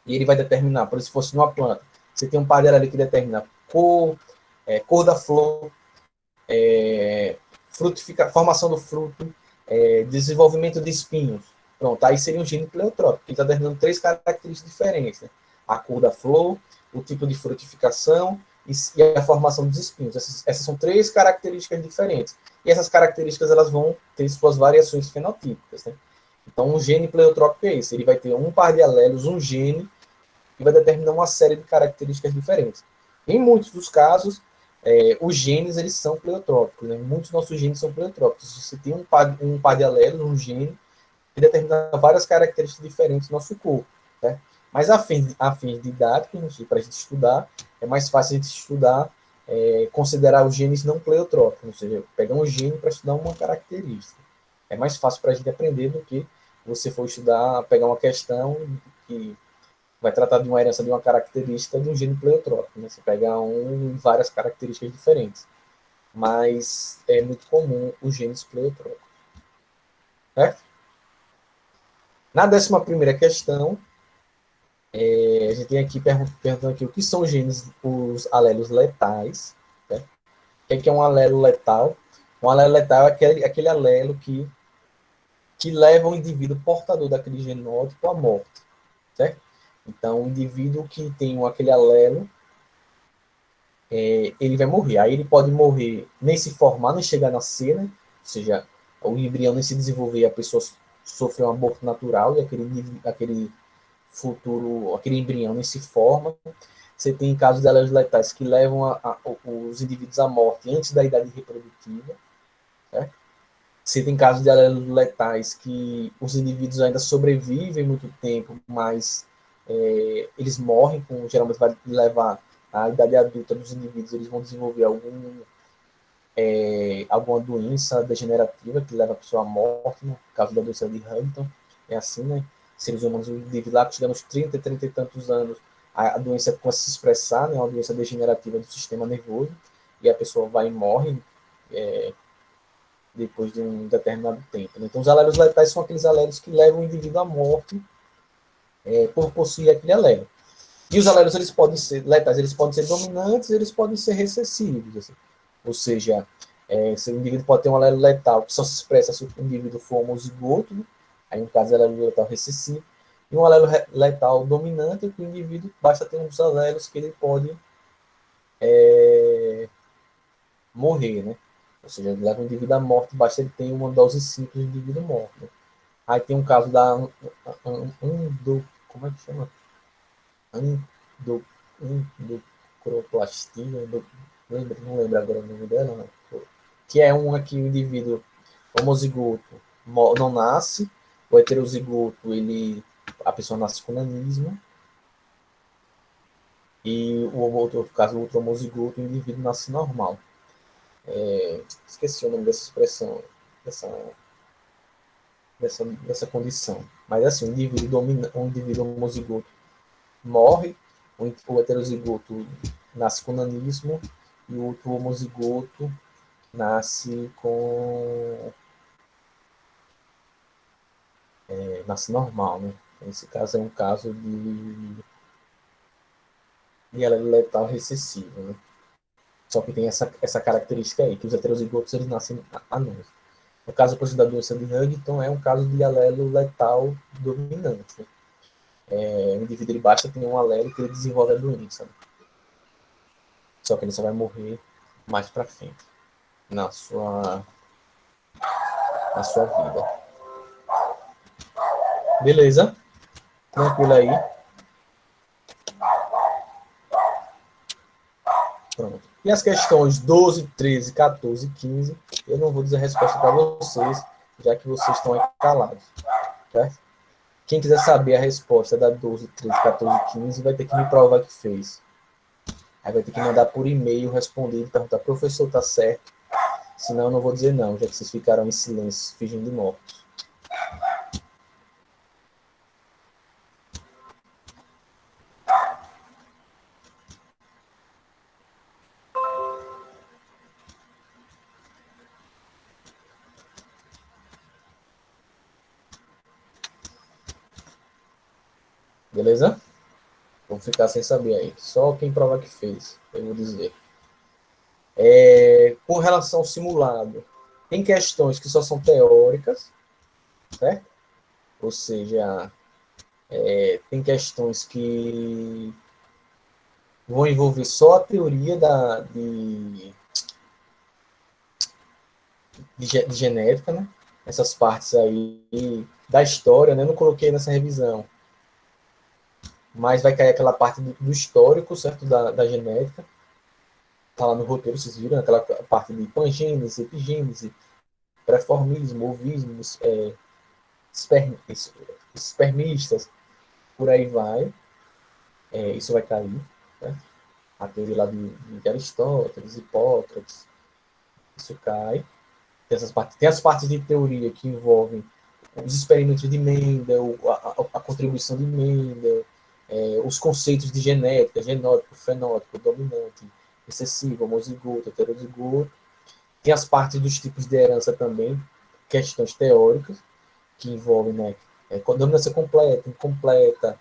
e ele vai determinar, por exemplo, se fosse numa planta, você tem um par de alelos que determina cor da flor, formação do fruto, desenvolvimento de espinhos. Pronto, aí seria um gene pleiotrópico, que está determinando 3 características diferentes, né? A cor da flor, o tipo de frutificação e a formação dos espinhos. Essas são 3 características diferentes. E essas características elas vão ter suas variações fenotípicas. Né? Então, um gene pleiotrópico é esse. Ele vai ter um par de alelos, um gene, e vai determinar uma série de características diferentes. Em muitos dos casos, os genes eles são pleiotrópicos. Né? Muitos dos nossos genes são pleiotrópicos. Você tem um par de alelos, um gene, que determina várias características diferentes do nosso corpo. Né? Mas a fins didáticos, para a gente estudar, é mais fácil a gente estudar, considerar os genes não pleiotrópicos, ou seja, pegar um gene para estudar uma característica. É mais fácil para a gente aprender do que você for estudar, pegar uma questão que vai tratar de uma herança de uma característica de um gene pleiotrópico. Né? Você pega várias características diferentes. Mas é muito comum os genes pleiotrópicos. Certo? Na 11ª questão, a gente tem aqui perguntando aqui o que são os alelos letais. Né? O que é um alelo letal? Um alelo letal é aquele alelo que leva o indivíduo portador daquele genótipo à morte. Certo? Então, o indivíduo que tem aquele alelo, ele vai morrer. Aí ele pode morrer nem se formar, nem chegar a nascer, né? Ou seja, o embrião nem se desenvolver, a pessoa sofreu um aborto natural e aquele embrião nem se forma. Você tem casos de alelos letais que levam os indivíduos à morte antes da idade reprodutiva. Né? Você tem casos de alelos letais que os indivíduos ainda sobrevivem muito tempo, mas eles morrem, geralmente vai levar a idade adulta dos indivíduos, eles vão desenvolver alguma doença degenerativa que leva a pessoa à morte, né? No caso da doença de Huntington, é assim, né? Seres humanos, o indivíduo lá, chegando aos 30 e tantos anos, a doença começa a se expressar, né? Uma doença degenerativa do sistema nervoso, e a pessoa vai e morre depois de um determinado tempo. Né? Então, os alelos letais são aqueles alelos que levam o indivíduo à morte por possuir aquele alelo. E os alelos eles podem ser letais, eles podem ser dominantes, eles podem ser recessivos. Assim. Ou seja, se o indivíduo pode ter um alelo letal que só se expressa se o indivíduo for homozigoto, né? Aí no caso é alelo letal recessivo, e um alelo letal dominante, que o indivíduo basta ter uns alelos que ele pode morrer, né? Ou seja, ele leva o indivíduo à morte, basta ele ter uma dose simples de indivíduo morto. Né? Aí tem um caso da como é que chama? Endocroplastia, não lembro agora o nome dela, não. Que é uma que o indivíduo homozigoto não nasce, o heterozigoto, a pessoa nasce com nanismo, e o outro caso, o outro homozigoto, o indivíduo nasce normal. Esqueci o nome dessa expressão, dessa condição. Mas assim, um indivíduo homozigoto morre, o heterozigoto nasce com nanismo e o outro homozigoto nasce nasce normal, né? Nesse caso é um caso de alelo letal recessivo, né? Só que tem essa característica aí, que os heterozigotos eles nascem anões. No caso, por exemplo, da doença de Huntington, é um caso de alelo letal dominante. Né? O indivíduo ele basta ter um alelo que ele desenvolve a doença. Né? Só que ele só vai morrer mais para frente, na sua vida. Beleza? Tranquilo aí. Pronto. E as questões 12, 13, 14 e 15, eu não vou dizer a resposta para vocês, já que vocês estão aí calados. Certo? Quem quiser saber a resposta da 12, 13, 14 e 15, vai ter que me provar que fez. Aí vai ter que mandar por e-mail, responder e perguntar, professor, tá certo? Senão eu não vou dizer não, já que vocês ficaram em silêncio, fingindo de mortos. Beleza? Vamos ficar sem saber aí. Só quem provar que fez, eu vou dizer. Com relação ao simulado, tem questões que só são teóricas, certo? Ou seja, tem questões que vão envolver só a teoria de genética, né? Essas partes aí da história, né? Eu não coloquei nessa revisão. Mas vai cair aquela parte do histórico, certo? Da genética. Tá lá no roteiro, vocês viram? Aquela parte de pangênese, epigênese, preformismo, ovismo, espermistas, por aí vai. Isso vai cair. Né? A teoria lá de Aristóteles, Hipócrates, isso cai. Tem as partes de teoria que envolvem os experimentos de Mendel, a contribuição de Mendel, os conceitos de genética, genótipo, fenótipo, dominante, recessivo, homozigoto, heterozigoto. Tem as partes dos tipos de herança também, questões teóricas, que envolvem, né, dominância completa, incompleta,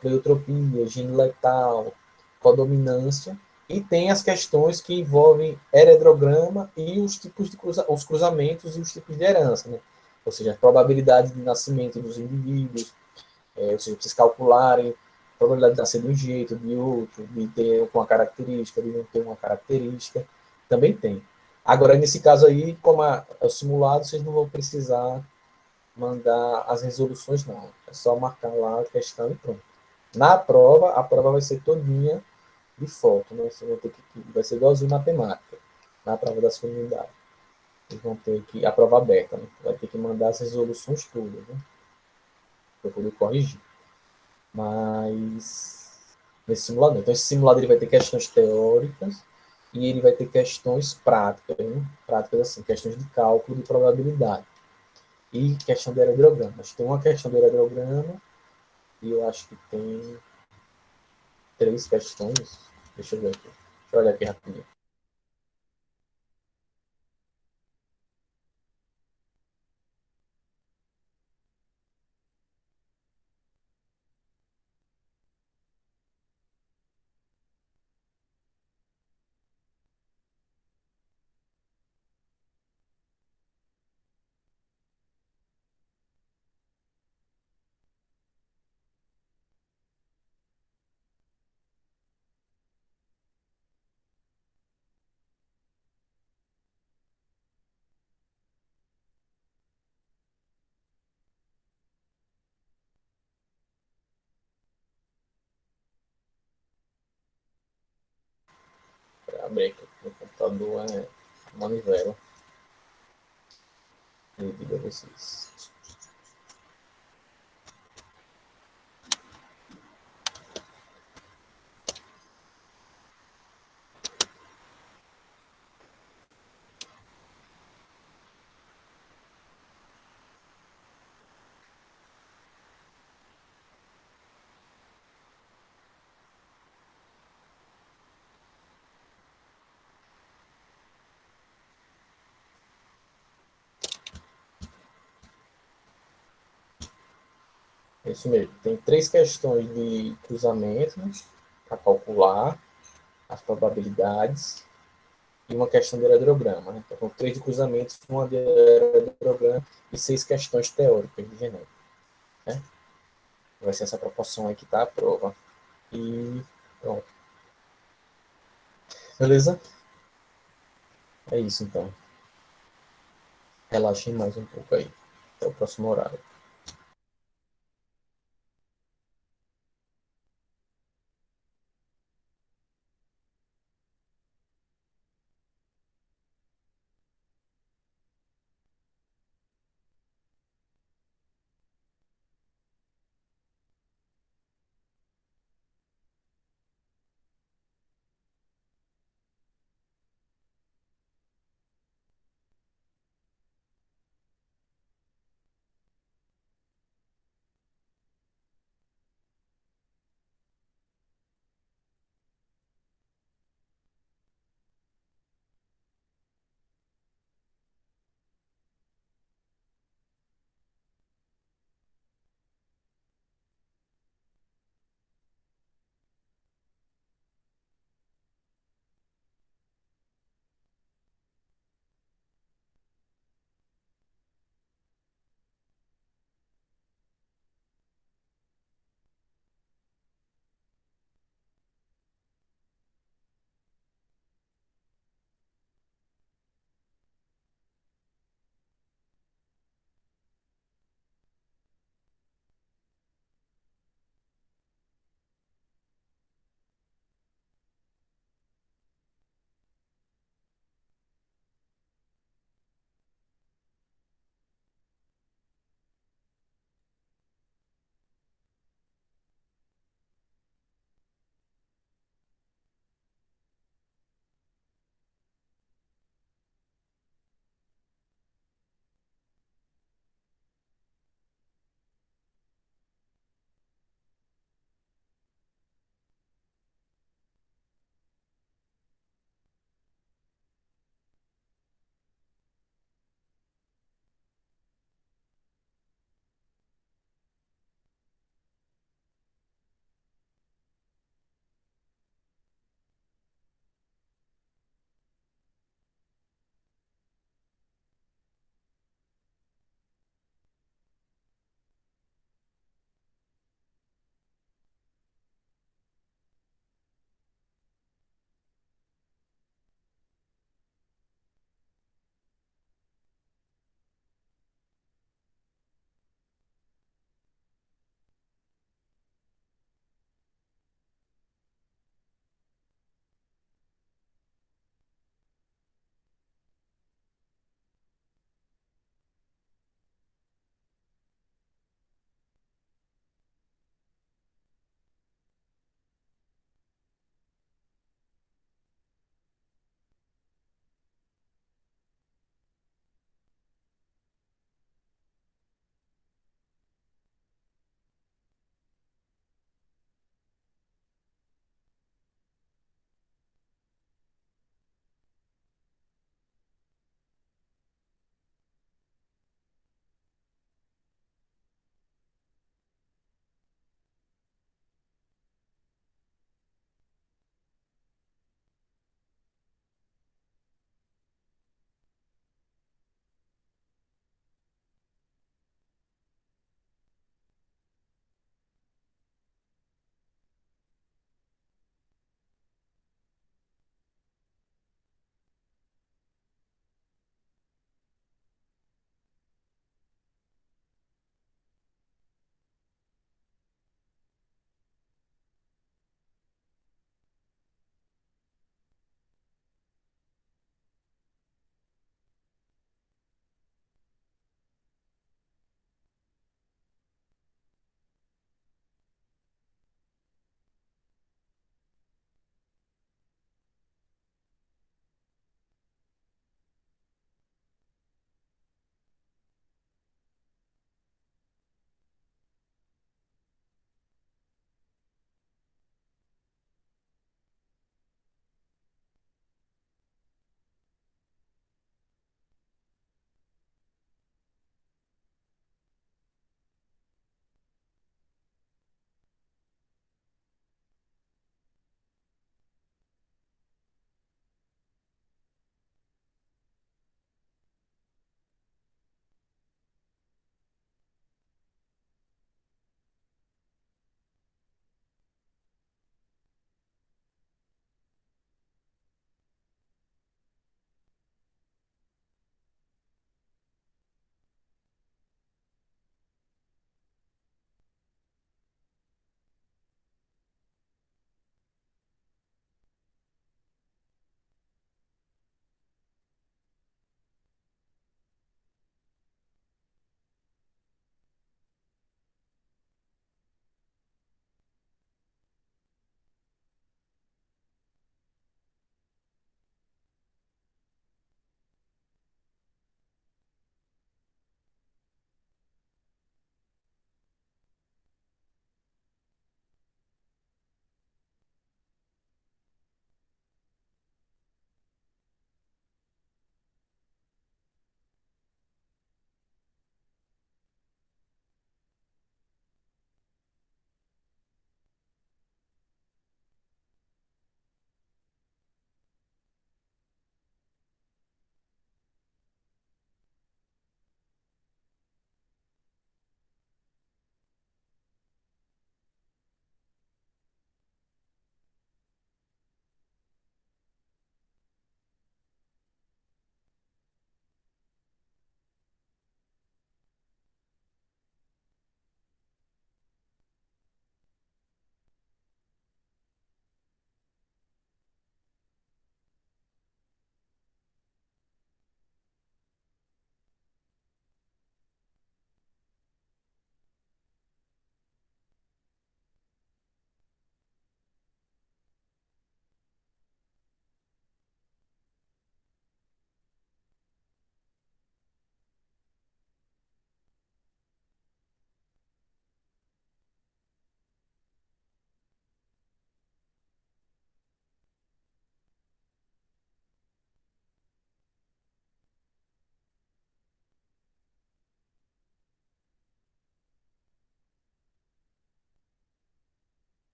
pleiotropia, gene letal, codominância, e tem as questões que envolvem heredograma e os tipos de os cruzamentos e os tipos de herança, né? Ou seja, a probabilidade de nascimento dos indivíduos, ou seja, vocês calcularem a probabilidade de nascer de um jeito, de outro, de ter uma característica, de não ter uma característica, também tem. Agora, nesse caso aí, como é o simulado, vocês não vão precisar mandar as resoluções, não. É só marcar lá a questão e pronto. Na prova, a prova vai ser todinha de foto, né? Você vai ser igualzinho matemática, na prova da segunda unidade. Vocês vão ter que, a prova aberta, né? Vai ter que mandar as resoluções todas, né? Para poder corrigir. Mas, nesse simulador. Então, esse simulador ele vai ter questões teóricas e ele vai ter questões práticas, né? Práticas assim, questões de cálculo de probabilidade. E questão de aerograma. Acho que tem uma questão de aerograma e eu acho que tem 3 questões. Deixa eu ver aqui. Deixa eu olhar aqui rapidinho. Para abrir aqui. O computador é manivela. Eu digo a vocês. É isso mesmo. Tem 3 questões de cruzamento para calcular as probabilidades e uma questão de aerograma, né? Então, 3 de cruzamentos, uma de aerograma e 6 questões teóricas de genética, né? Vai ser essa proporção aí que está a prova. E pronto. Beleza? É isso, então. Relaxem mais um pouco aí. Até o próximo horário.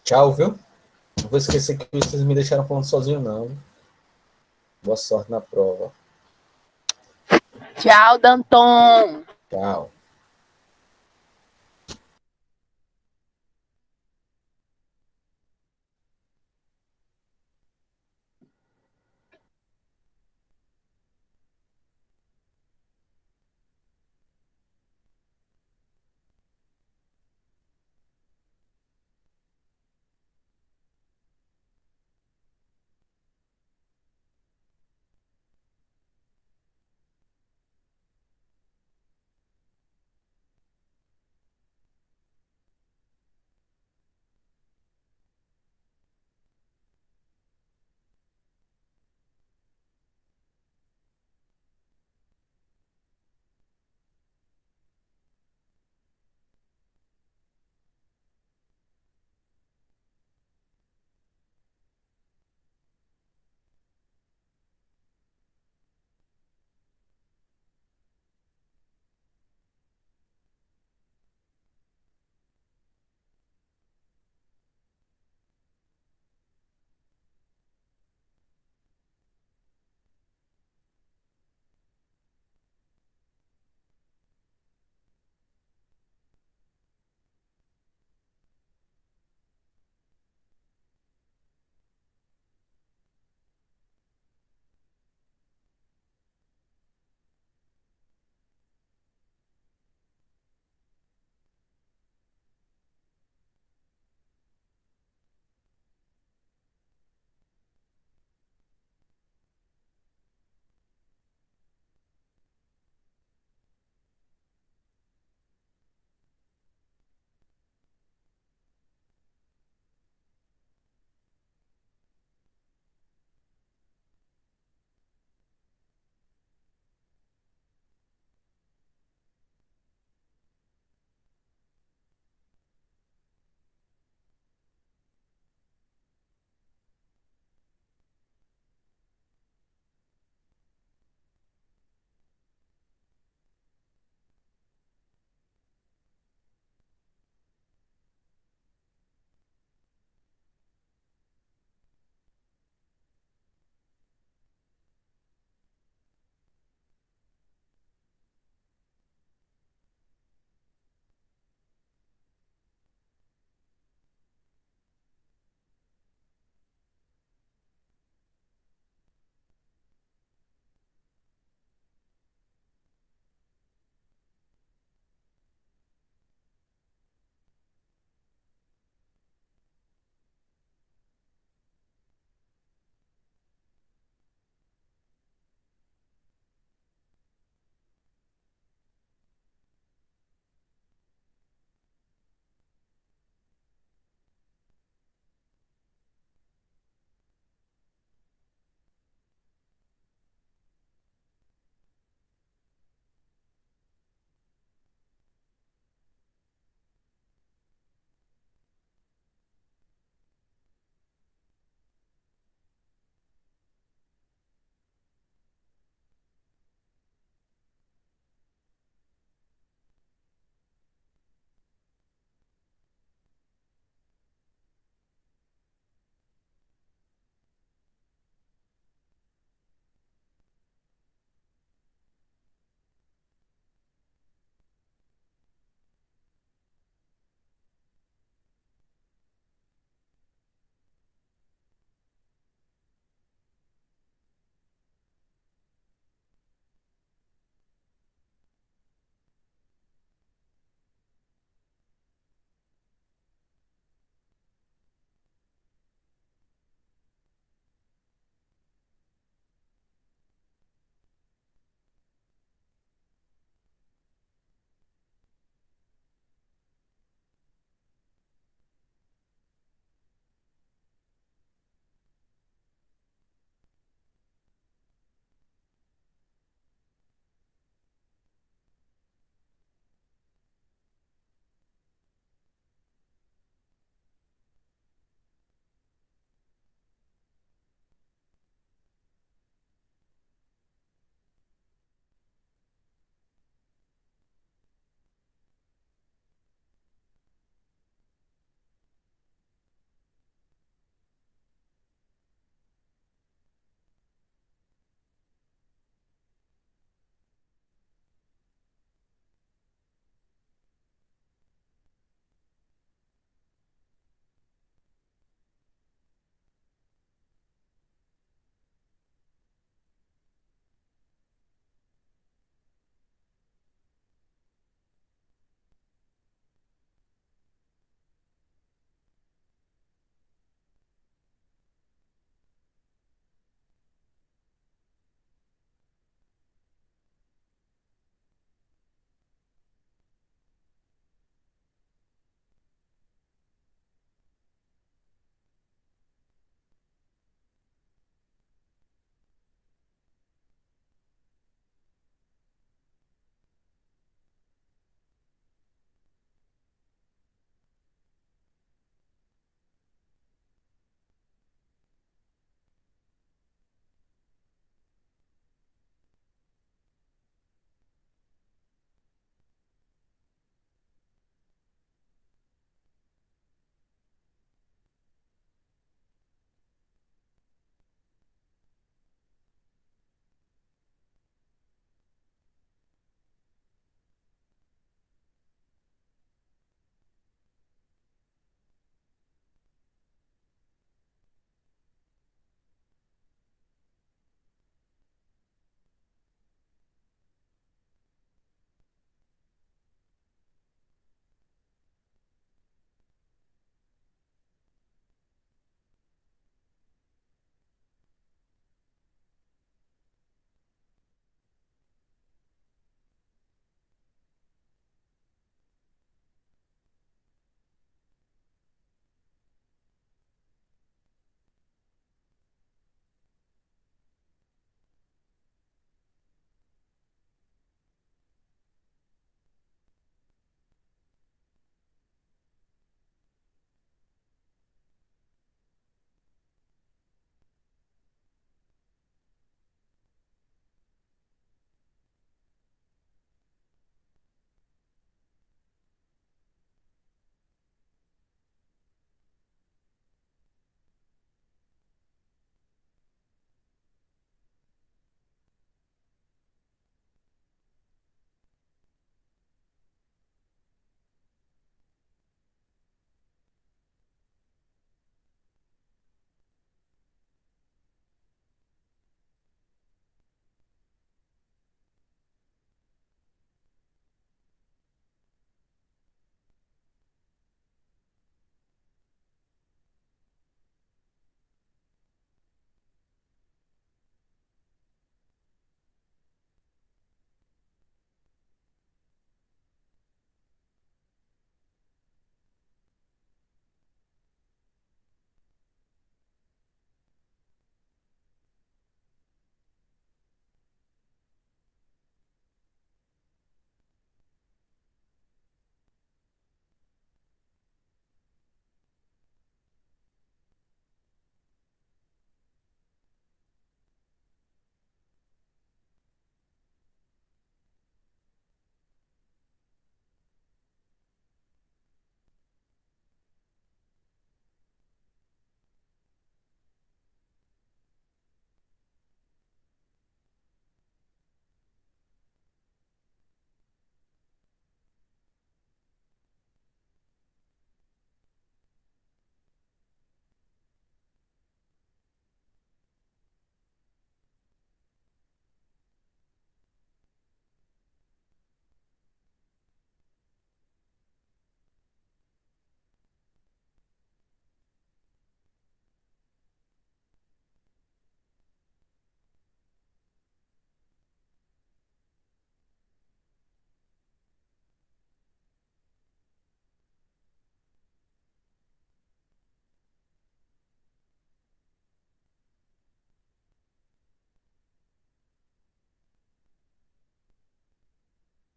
Tchau, viu? Não vou esquecer que vocês me deixaram falando sozinho, não. Boa sorte na prova. Tchau, Danton. Tchau.